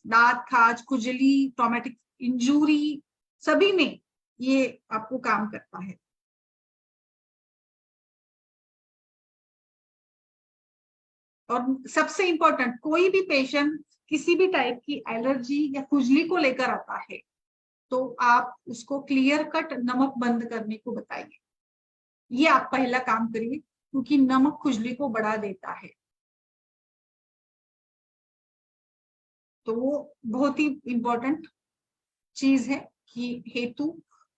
दांत, खाज, खुजली, ट्रॉमेटिक इंजूरी, सभी में ये आपको काम करता है। और सबसे इंपॉर्टेंट, कोई भी पेशेंट किसी भी टाइप की एलर्जी या खुजली को लेकर आता है तो आप उसको क्लियर कट नमक बंद करने को बताइए। ये आप पहला काम करिए, क्योंकि नमक खुजली को बढ़ा देता है। तो वो बहुत ही इंपॉर्टेंट चीज है कि हेतु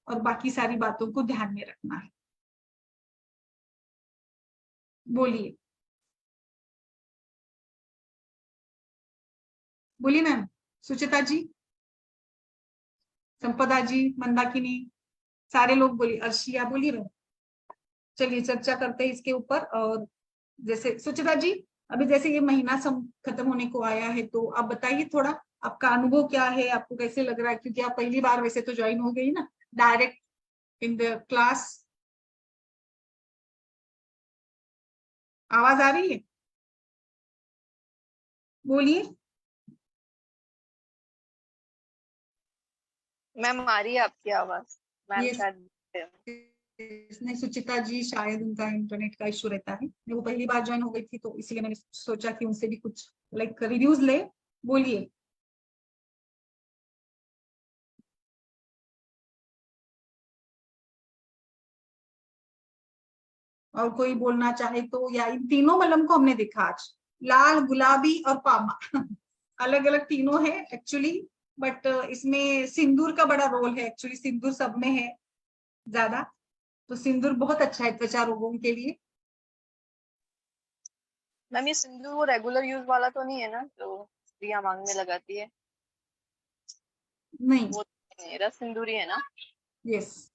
और बाकी सारी बातों को ध्यान में रखना है। बोलिए, बोलिए मैम। सुचिता जी, संपदा जी, मंदाकिनी, सारे लोग बोलिए। अर्शिया बोलिए मैम। चलिए चर्चा करते हैं इसके ऊपर। और जैसे सुचिता जी, अभी जैसे ये महीना खत्म होने को आया है तो आप बताइए थोड़ा आपका अनुभव क्या है, आपको कैसे लग रहा है, क्योंकि आप पहली बार वैसे तो ज्वाइन हो गई ना डायरेक्ट इन द क्लास। आवाज आ रही है? बोलिए मैम आ रही है आपकी आवाज। मैम ये। शायद नहीं, सुचिता जी शायद उनका इंटरनेट का इशू रहता है। वो पहली बार ज्वाइन हो गई थी तो इसलिए मैंने सोचा कि उनसे भी कुछ लाइक रिव्यूज ले। बोलिए। और कोई बोलना चाहे तो, या इन तीनों मलम को हमने देखा आज, लाल, गुलाबी और पामा अलग अलग तीनों है एक्चुअली, बट इसमें सिंदूर का बड़ा रोल है। एक्चुअली सिंदूर सब में है ज्यादा, तो सिंदूर बहुत अच्छा है त्वचा रोगों के लिए। मैम ये सिंदूर वो रेगुलर यूज वाला तो नहीं है ना जो स्त्रियां मांग में लगाती है? नहीं। वो नहीं, रस सिंदूर ही है ना? यस।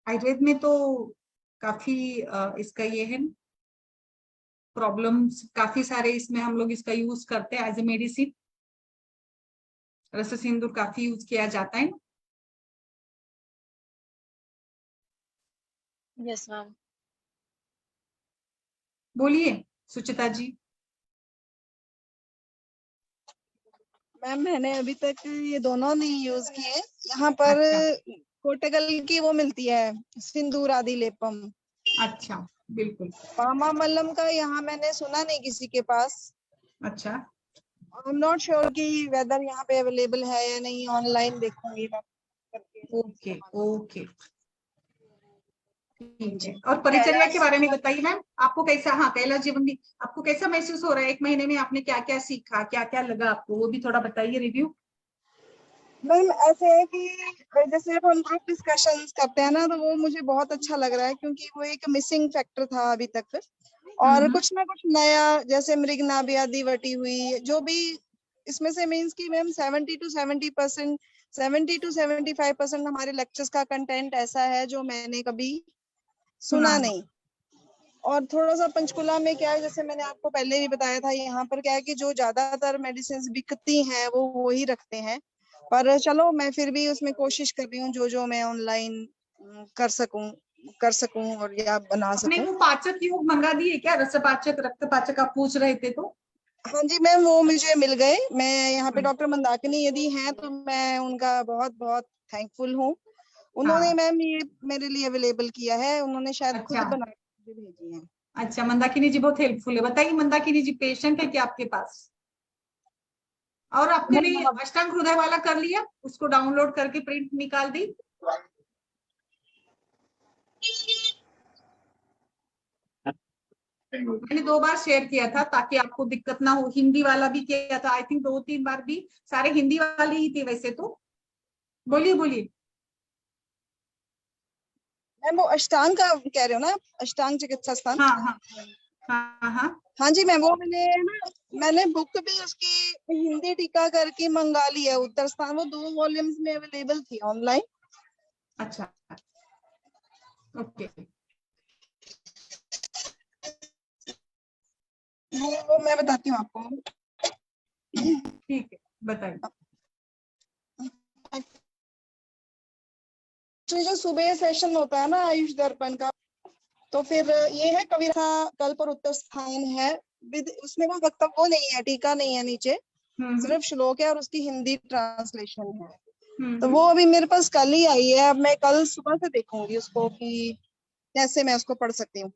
आयुर्वेद में तो काफी इसका ये है प्रॉब्लम्स, काफी सारे इसमें हम लोग इसका यूज करते हैं एज ए मेडिसिन। रस सिंदूर काफी यूज किया जाता है। Yes ma'am. बोलिए सुचिता जी। मैम मैंने अभी तक ये दोनों नहीं यूज किए। यहाँ पर अच्छा कोटगल की वो मिलती है, सिंदूर आदि लेपम। अच्छा, बिल्कुल। पामा मल्लम का यहाँ मैंने सुना नहीं किसी के पास। अच्छा, आई एम नॉट श्योर कि वेदर यहाँ पे अवेलेबल है या नहीं, ऑनलाइन देखूंगी मैं करके। ओके ओके, ठीक है। जी। और परिचर्या के कैलाश बारे में बताइए मैम, आपको कैसा, हाँ कैलाश जीवन भी आपको कैसा महसूस हो रहा है? एक महीने में आपने क्या क्या सीखा, क्या क्या लगा आपको, वो भी थोड़ा बताइए रिव्यू। मैम ऐसे है कि जैसे अब हम ग्रुप डिस्कशंस करते हैं ना, तो वो मुझे बहुत अच्छा लग रहा है, क्योंकि वो एक मिसिंग फैक्टर था अभी तक। और कुछ ना कुछ नया, जैसे मृग नाभियादि वटी हुई, जो भी इसमें से मीन्स कि मैम 70 to 75% हमारे लेक्चर्स का कंटेंट ऐसा है जो मैंने कभी सुना सुना है। नहीं। और थोड़ा सा पंचकुला में क्या है, जैसे मैंने आपको पहले भी बताया था, यहाँ पर क्या है कि जो ज्यादातर मेडिसिन बिकती हैं वो वही रखते हैं। पर चलो मैं फिर भी उसमें कोशिश कर रही हूँ जो जो मैं ऑनलाइन कर सकूं और या बना आपने सकूं। वो पाचक योग मंगा दिए क्या? रस पाचक, रक्त पाचक आप पूछ रहे थे तो। हाँ जी मैम, वो मुझे मिल गए। मैं यहाँ पे डॉक्टर मंदाकिनी यदि हैं तो मैं उनका बहुत बहुत थैंकफुल हूँ। उन्होंने हाँ, मैम ये मेरे लिए अवेलेबल किया है, उन्होंने शायद खुद अच्छा बना के मुझे भेजी है। अच्छा, मंदाकिनी जी बहुत हेल्पफुल है। बताइए मंदाकिनी जी, पेशेंट है क्या आपके पास? और आपके नहीं लिए बहुत। अष्टांग हृदय वाला कर लिया, उसको डाउनलोड करके प्रिंट निकाल दी। मैंने 2 बार शेयर किया था ताकि आपको दिक्कत ना हो। हिंदी वाला भी किया था, आई थिंक 2-3 बार भी, सारे हिंदी वाले ही थे वैसे तो। बोलिए बोलिए। मैम वो अष्टांग का कह रहे हो ना, अष्टांग चिकित्सा स्थान? हाँ हाँ हाँ हाँ। हाँ जी मैम, वो मैंने बुक भी उसकी हिंदी टीका करके मंगा ली है, उत्तर स्थान, वो 2 वॉल्यूम्स में अवेलेबल थी ऑनलाइन। अच्छा ओके। वो मैं बताती हूँ आपको। ठीक है बताइए। तो जो सुबह सेशन होता है ना आयुष दर्पण का, तो फिर ये है कविता कल्प और उत्तर स्थान है, उसमें वो वक्तव्य वो नहीं है, टीका नहीं है नीचे, सिर्फ श्लोक है और उसकी हिंदी ट्रांसलेशन है। तो वो अभी मेरे पास कल ही आई है, अब मैं कल सुबह से देखूंगी उसको कि कैसे मैं उसको पढ़ सकती हूँ।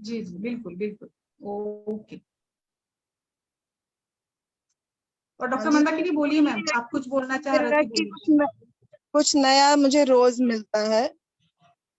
जी जी बिल्कुल बिल्कुल। ओके। और हाँ डॉक्टर जी, मंदाकिनी बोलिए मैम, आप कुछ बोलना चाह रहे थे, बोलिए। कुछ नया मुझे रोज मिलता है,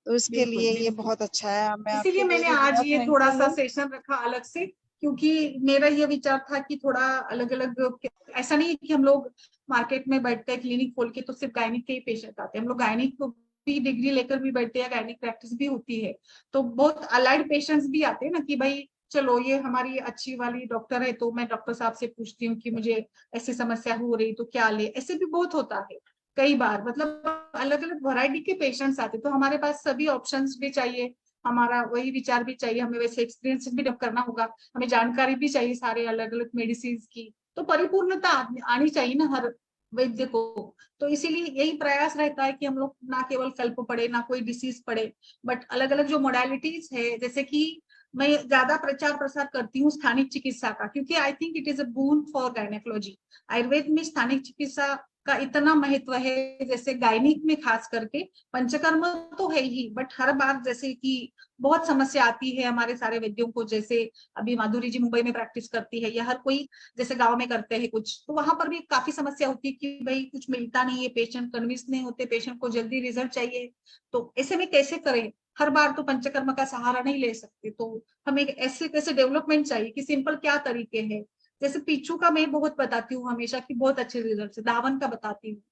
तो इसके बिल्कुल लिए ये बिल्कुल। बहुत अच्छा है। मैं इसीलिए आपके लिए मैंने भी आज बहुत ये थोड़ा थैंकफुल सा हूँ। सेशन रखा अलग से, क्योंकि मेरा ये विचार था कि थोड़ा अलग अलग, ऐसा नहीं है कि हम लोग मार्केट में बैठते हैं क्लिनिक खोल के तो सिर्फ गायनिक के ही पेशेंट आते हैं, हम लोग गायनिक को भी डिग्री लेकर भी बैठते हैं, गायनिक प्रैक्टिस भी होती है, तो बहुत अलाइड पेशेंट्स भी आते हैं ना कि भाई चलो ये हमारी अच्छी वाली डॉक्टर है तो मैं डॉक्टर साहब से पूछती हूँ कि मुझे ऐसी समस्या हो रही तो क्या ले, ऐसे भी बहुत होता है कई बार, मतलब अलग अलग वैरायटी के पेशेंट्स आते, तो हमारे पास सभी ऑप्शंस भी चाहिए, हमारा वही विचार भी चाहिए, हमें वैसे एक्सपीरियंस भी डेवलप करना होगा, हमें जानकारी भी चाहिए सारे अलग अलग मेडिसिन की, तो परिपूर्णता आनी चाहिए ना हर वैद्य को। तो इसीलिए यही प्रयास रहता है कि हम लोग ना केवल कल्प पढ़े, ना कोई डिसीज पढ़े, बट अलग अलग जो मोडालिटीज है, जैसे कि मैं ज्यादा प्रचार प्रसार करती हूँ स्थानिक चिकित्सा का, क्योंकि I think it is a boon for gynaecology. Ayurveda में स्थानिक चिकित्सा का इतना महत्व है, जैसे गायनिक में खास करके, पंचकर्म तो है ही, बट हर बार जैसे कि बहुत समस्या आती है हमारे सारे वैद्यों को, जैसे अभी माधुरी जी मुंबई में प्रैक्टिस करती है या हर कोई जैसे गांव में करते हैं कुछ, तो वहां पर भी काफी समस्या होती है कि भाई कुछ मिलता नहीं है, पेशेंट कन्विंस नहीं होते, पेशेंट को जल्दी रिजल्ट चाहिए, तो ऐसे में कैसे करें, हर बार तो पंचकर्म का सहारा नहीं ले सकते, तो हमें ऐसे कैसे डेवलपमेंट चाहिए कि सिंपल क्या तरीके हैं, जैसे पीछू का मैं बहुत बताती हूँ हमेशा कि बहुत अच्छे रिजल्ट है, दावन का बताती हूँ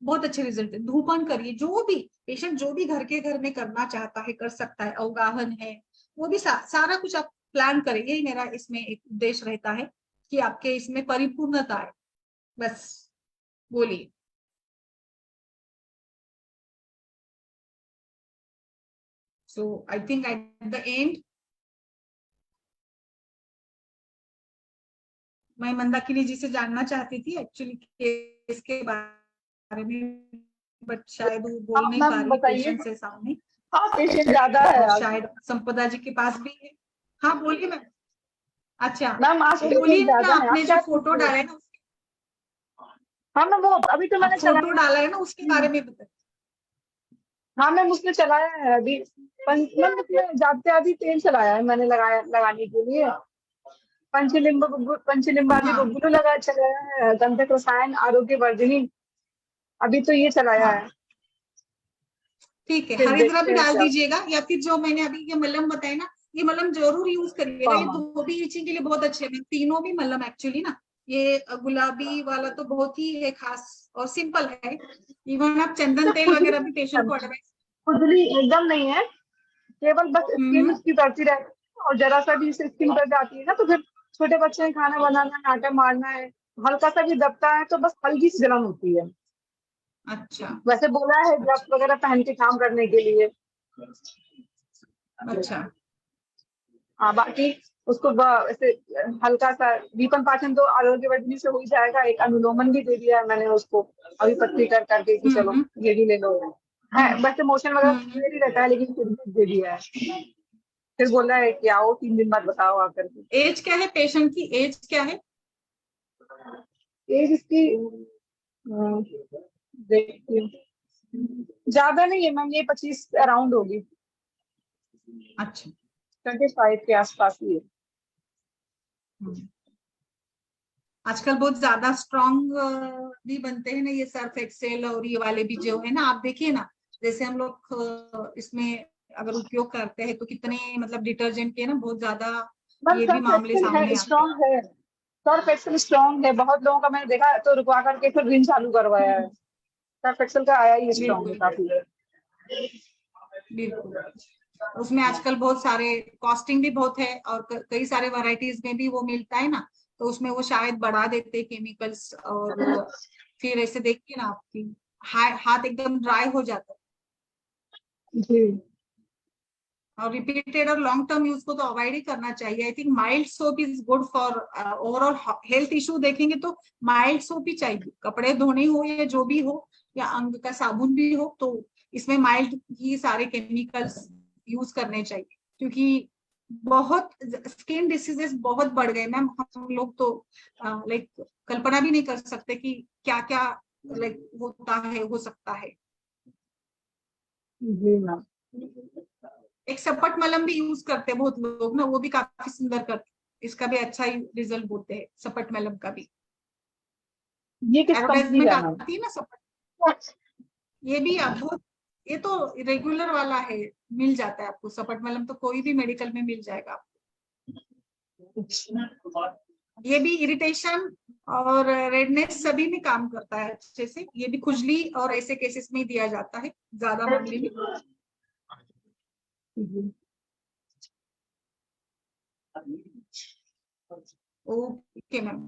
बहुत अच्छे रिजल्ट है, धूपन करिए, जो भी पेशेंट जो भी घर के घर में करना चाहता है कर सकता है, अवगाहन है वो भी सारा कुछ आप प्लान करें, यही मेरा इसमें एक उद्देश्य रहता है कि आपके इसमें परिपूर्णता आए, बस बोलिए। So I think at the end मैं मंदाकिनी जी से जानना चाहती थी एक्चुअली केस के बारे में, बट शायद वो बोल हाँ नहीं पा मैम रही, बताइए। पेशेंट है सामने, हाँ पेशेंट ज्यादा है और आज। शायद संपदा जी के पास भी है। हाँ बोलिए मैम। अच्छा मैम आज तो पेशेंट बोलिए ना, ज्यादा है, आप आपने जो क्या पूछ फोटो रहे डाला हो? है ना, हाँ मैम वो अभी तो आप मैंने फोटो चलाया डाला है ना उसके है। बारे में बताइए। हाँ मैम उसने चलाया है अभी। मैम उसने जाते अभी तेल चलाया है मैंने लगाने के लिए। पंचलिम्बादी हाँ बुब्बुलू चलाया है, गंधक रसायन आरोग्य वर्धिनी, अभी तो ये चलाया है। हाँ ठीक है, फिर हरिद्रा देखते भी हैं डाल क्या। दीजिएगा, या फिर जो मैंने अभी ये मलहम बताया ना, ये मलहम जरूर यूज करिएगा, हाँ ये हाँ दो भी इचिंग के लिए बहुत अच्छे हैं, तीनों भी मलहम एक्चुअली ना, ये गुलाबी वाला तो बहुत ही है खास और सिंपल है, इवन आप चंदन तो तेल खुजली वगैरह भी नहीं पेशेंट है, को एडवाइस। खुजली एकदम नहीं है, केवल बस स्किन हम्म। उसकी करती रहती है, और जरा सा भी इससे स्किन कर जाती है ना तो फिर छोटे बच्चे ने खाना बनाना है, आटा मारना है, हल्का सा भी दबता है तो बस हल्की सी जलन होती है। अच्छा वैसे बोला है ग्लव्स अच्छा वगैरह पहन के काम करने के लिए। अच्छा। हाँ बाकी उसको ऐसे हल्का सा दीपन पाचन तो आरोग्य वर्धनी से हो ही जाएगा, एक अनुलोमन भी दे दिया है मैंने उसको अभी पतली कर करके कि चलो हम्म ये भी ले लो है, हम्म वैसे मोशन वगैरह हम्म। क्लियर ही रहता है लेकिन फिर भी दे दिया है। फिर बोला है कि आओ 3 दिन बाद बताओ आकर के। एज क्या है पेशेंट की, एज क्या है? एज इसकी देखती हूँ, ज्यादा नहीं है मैम, ये 25 अराउंड होगी, अच्छा 25 के आसपास ही है। हम्म। आजकल बहुत ज्यादा स्ट्रॉन्ग भी बनते हैं ना ये सर्फ एक्सेल और ये वाले भी जो है ना, आप देखिए ना, जैसे हम लोग इसमें अगर उपयोग करते हैं तो कितने मतलब डिटर्जेंट के ना बहुत ज्यादा मैम ये भी सर्फ मामले एक्सेल सामने है, आते हैं। स्ट्रॉन्ग है, सर्फ एक्सेल स्ट्रॉन्ग है, बहुत लोगों का मैंने देखा तो रुकवा करके फिर रिन चालू करवाया है। सर्फ एक्सेल का आया ही स्ट्रॉन्ग है बिल्कुल काफी। बिल्कुल। उसमें आजकल बहुत सारे कॉस्टिंग भी बहुत है और कई सारे वैरायटीज में भी वो मिलता है ना, तो उसमें वो शायद बढ़ा देते केमिकल्स, और फिर ऐसे देखिए ना आपकी हाथ एकदम ड्राई हो जाता है। जी और रिपीटेड और लॉन्ग टर्म यूज को तो अवॉइड ही करना चाहिए। I think mild soap is good for overall health issue देखेंगे तो माइल्ड सोप ही चाहिए, कपड़े धोने हो या जो भी हो, या अंग का साबुन भी हो, तो इसमें माइल्ड ही सारे केमिकल्स यूज करने चाहिए, क्योंकि बहुत स्किन डिसीजेस बहुत बढ़ गए मैम। हम लोग तो लाइक कल्पना भी नहीं कर सकते कि क्या क्या लाइक होता है, हो सकता है। जी मैम। एक सपट मलम भी यूज करते हैं बहुत लोग ना, वो भी काफी सुंदर करते हैं, इसका भी अच्छा ही रिजल्ट बोलते हैं सपट मलम का भी। ये किस कंपनी एडवर्टाइजमेंट का है मैम? आती है ना सपट, ये भी आप बहुत, ये तो रेगुलर वाला है, मिल जाता है आपको सपट मलम, तो कोई भी मेडिकल में मिल जाएगा आपको। ये भी इरिटेशन और रेडनेस सभी में काम करता है अच्छे से, ये भी खुजली और ऐसे केसेस में ही दिया जाता है ज्यादा मामले में। ओके मैम,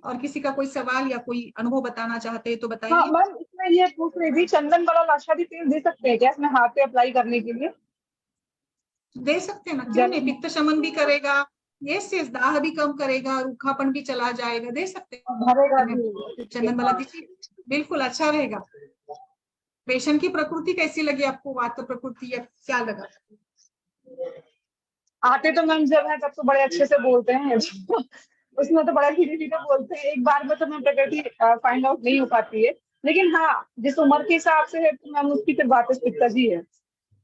और किसी का कोई सवाल या कोई अनुभव बताना चाहते हैं तो हाँ बताइए। मैम, इसमें ये पूछ रही थी, चंदन वाला लाशादी तेल दे सकते हैं क्या इसमें हाथ पे अप्लाई करने के लिए? दे सकते हैं ना, क्यों नहीं, जल पित्त शमन भी करेगा, ये दाह भी कम करेगा, रूखापन भी चला जाएगा, दे सकते भरेगा हैं मैम। भी। चंदन वाला दीजिए, बिल्कुल अच्छा रहेगा। पेशेंट की प्रकृति कैसी लगी आपको, वात प्रकृति या क्या लगा? आते तो मैम जब है तब तो बड़े अच्छे से बोलते हैं उसमें तो बड़ा धीरे धीरे बोलते हैं, एक बार में तो मैं प्रकृति फाइंड आउट नहीं हो पाती है, लेकिन हाँ जिस उम्र के हिसाब से है तो मैम उसकी फिर बात पिताजी है,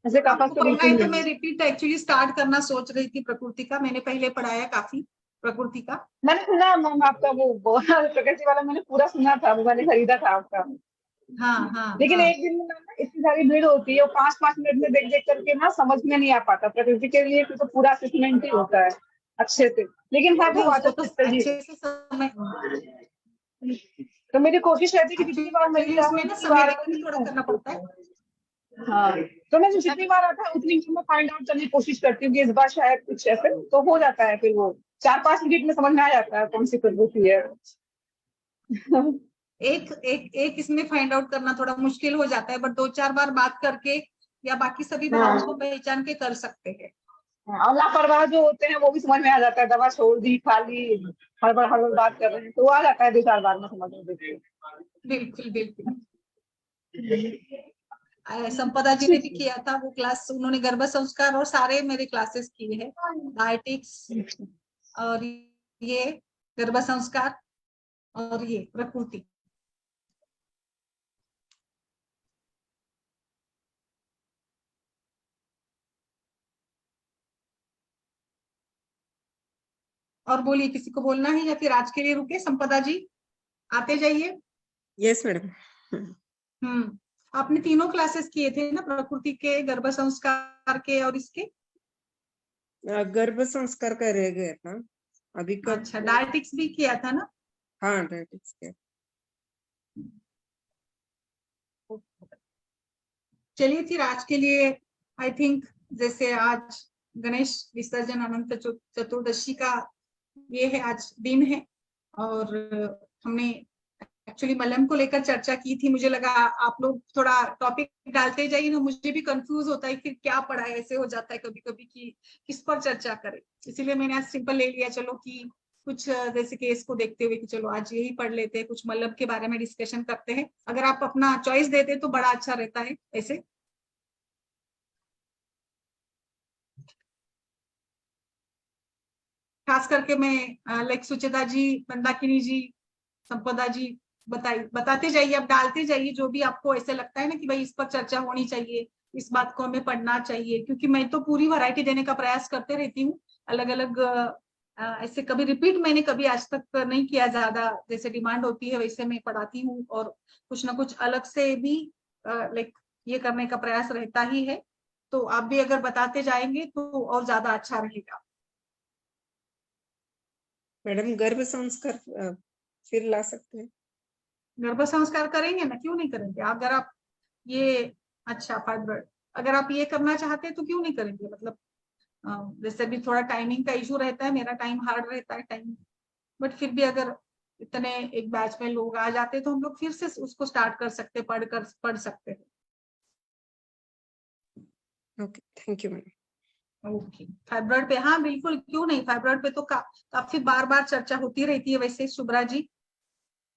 ऐसे कफा आपको तो पढ़ना बिल्कुल है तो नहीं मैं है। रिपीट एक्चुअली स्टार्ट करना सोच रही थी प्रकृति का, मैंने पहले पढ़ाया काफी प्रकृति का। मैंने सुना है मैम आपका वो प्रकृति वाला मैंने पूरा सुना था, वो मैंने खरीदा था आपका। हाँ हाँ लेकिन हाँ। एक दिन में ना इतनी सारी भीड़ होती है और 5-5 मिनट में देख देख करके ना समझ में नहीं आ पाता, प्रकृति के लिए फिर तो पूरा असेसमेंट ही होता है अच्छे से, लेकिन हाँ वो नहीं, उसको तो वाचस्पति जी। अच्छे से समय, तो मेरी कोशिश रहती है कि जितनी बार मिल एक्चुअली जाऊँ उसमें ना जितनी समय बार देकर भी थोड़ा करना पड़ता है। हाँ, तो मैं जितनी बार आता है उतनी मैं फाइंड आउट करने की कोशिश करती हूँ कि इस बार शायद कुछ ऐसे तो हो जाता है, फिर वो 4-5 मिनट में समझ में आ जाता है कौन सी प्रवृत्ति है। एक एक एक इसमें फाइंड आउट करना थोड़ा मुश्किल हो जाता है, बट 2-4 बार बात करके या बाकी सभी भावों को हाँ पहचान के कर सकते हैं। और लापरवाह जो होते हैं वो भी समझ में आ जाता है, दवा छोड़ दी खाली हड़बड़ हड़बड़ बात कर रहे हैं तो वो आ जाता है 2-4 बार में समझ में देखिए। बिल्कुल बिल्कुल। संपदा जी ने भी किया था वो क्लास, उन्होंने गर्भ संस्कार और सारे मेरे क्लासेस किए हैं, डायटिक्स और ये गर्भ संस्कार और ये प्रकृति। और बोलिए, किसी को बोलना है या फिर आज के लिए रुके? संपदा जी आते जाइए। Yes madam. आपने तीनों क्लासेस किए थे ना, प्रकृति के, गर्भ संस्कार के और इसके? गर्भ संस्कार का रह गया था अभी कब। अच्छा, डायटिक्स भी किया था ना? हाँ डायटिक्स के। चलिए फिर आज के लिए आई थिंक, जैसे आज गणेश विसर्जन अनंत चतुर्दशी का ये है, आज दिन है, और हमने एक्चुअली मलम को लेकर चर्चा की थी। मुझे लगा आप लोग थोड़ा टॉपिक डालते जाइए ना, मुझे भी कंफ्यूज होता है फिर क्या पढ़ा है, ऐसे हो जाता है कभी कभी कि किस पर चर्चा करें, इसीलिए मैंने आज सिंपल ले लिया, चलो कि कुछ जैसे केस को देखते हुए कि चलो आज यही पढ़ लेते हैं, कुछ मलम के बारे में डिस्कशन करते हैं। अगर आप अपना चॉइस देते तो बड़ा अच्छा रहता है ऐसे। खास करके मैं लाइक सुचेता जी, मंदाकिनी जी, संपदा जी, बताते जाइए, आप डालते जाइए जो भी आपको ऐसे लगता है ना कि भाई इस पर चर्चा होनी चाहिए, इस बात को हमें पढ़ना चाहिए, क्योंकि मैं तो पूरी वैरायटी देने का प्रयास करते रहती हूँ, अलग अलग ऐसे कभी रिपीट मैंने कभी आज तक नहीं किया, ज्यादा जैसे डिमांड होती है वैसे मैं पढ़ाती हूँ, और कुछ ना कुछ अलग से भी लाइक ये करने का प्रयास रहता ही है। तो आप भी अगर बताते जाएंगे तो और ज्यादा अच्छा रहेगा। मैडम गर्भ संस्कार फिर ला सकते हैं? गर्भ संस्कार करेंगे ना, क्यों नहीं करेंगे? अगर आप ये अच्छा फाइब्रॉइड अगर आप ये करना चाहते हैं तो क्यों नहीं करेंगे? मतलब जैसे भी थोड़ा टाइमिंग का इशू रहता है, मेरा टाइम हार्ड रहता है टाइम, बट फिर भी अगर इतने एक बैच में लोग आ जाते हैं तो हम लोग फिर से उसको स्टार्ट कर सकते हैं, पढ़ सकते हैं। Okay, thank you ma'am. Okay, fibroid पे हाँ बिल्कुल, क्यों नहीं, फाइब्रॉइड पे तो काफी बार बार चर्चा होती रहती है। वैसे शुभ्रा जी,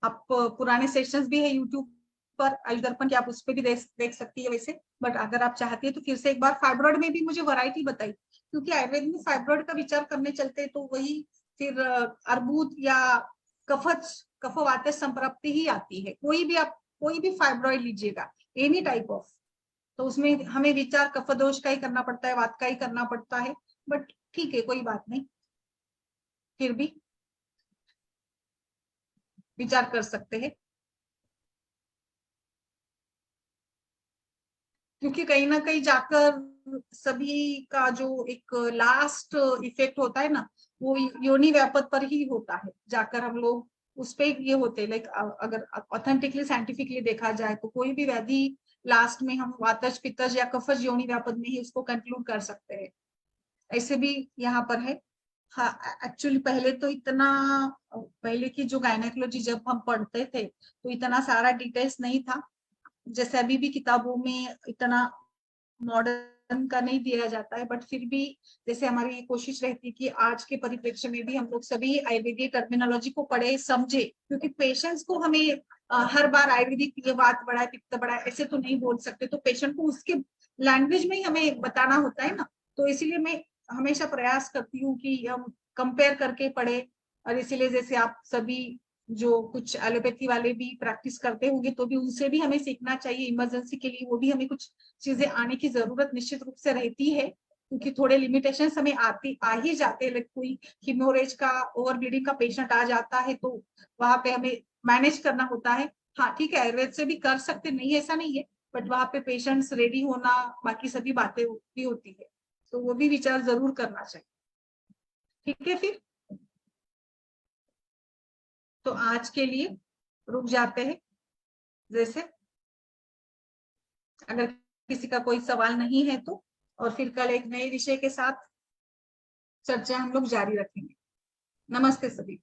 आप पुराने सेशंस भी है यूट्यूब पर आयुष दर्पण के, आप उस पर भी देख सकती है वैसे। बट अगर आप चाहती है तो फिर से एक बार फाइब्रॉइड में भी मुझे वैरायटी बताई, क्योंकि आयुर्वेद में फाइब्रॉइड का विचार करने चलते हैं तो वही फिर अर्बुद या कफवात संप्राप्ति ही आती है। कोई भी फाइब्रॉइड लीजिएगा, एनी टाइप ऑफ, तो उसमें हमें विचार कफदोष का ही करना पड़ता है, वात का ही करना पड़ता है। बट ठीक है, कोई बात नहीं, फिर भी विचार कर सकते हैं, क्योंकि कहीं ना कहीं जाकर सभी का जो एक लास्ट इफेक्ट होता है ना, वो योनि व्यापक पर ही होता है। जाकर हम लोग उस पे ये होते हैं, लाइक अगर ऑथेंटिकली साइंटिफिकली देखा जाए तो कोई भी व्याधि लास्ट में हम वातज पित्तज या कफज योनि व्यापक में ही उसको कंक्लूड कर सकते हैं। ऐसे भी यहाँ पर है। हाँ, एक्चुअली पहले तो इतना, पहले की जो गायनेकोलॉजी जब हम पढ़ते थे तो इतना सारा डिटेल्स नहीं था, जैसे अभी भी किताबों में इतना मॉडर्न का नहीं दिया जाता है। बट फिर भी जैसे हमारी ये कोशिश रहती है कि आज के परिप्रेक्ष्य में भी हम लोग सभी आयुर्वेदिक टर्मिनोलॉजी को पढ़े समझे, क्योंकि पेशेंट्स को हमें हर बार आयुर्वेदिक ये बात बड़ा है पित्त बड़ा है ऐसे तो नहीं बोल सकते, तो पेशेंट को उसके लैंग्वेज में ही हमें बताना होता है ना। तो इसीलिए मैं हमेशा प्रयास करती हूँ कि हम कंपेयर करके पढ़े। और इसीलिए जैसे आप सभी जो कुछ एलोपैथी वाले भी प्रैक्टिस करते होंगे तो भी उनसे भी हमें सीखना चाहिए इमरजेंसी के लिए, वो भी हमें कुछ चीजें आने की जरूरत निश्चित रूप से रहती है, क्योंकि थोड़े लिमिटेशन हमें आ ही जाते हैं। लाइक कोई हिमोरेज का ओवर ब्लीडिंग का पेशेंट आ जाता है तो वहां पे हमें मैनेज करना होता है। हाँ ठीक है, आयुर्वेद से भी कर सकते, नहीं ऐसा नहीं है, बट वहां पे पेशेंट्स रेडी होना, बाकी सभी बातें भी होती है, तो वो भी विचार जरूर करना चाहिए। ठीक है, फिर तो आज के लिए रुक जाते हैं। जैसे अगर किसी का कोई सवाल नहीं है तो, और फिर कल एक नए विषय के साथ चर्चा हम लोग जारी रखेंगे। नमस्ते सभी।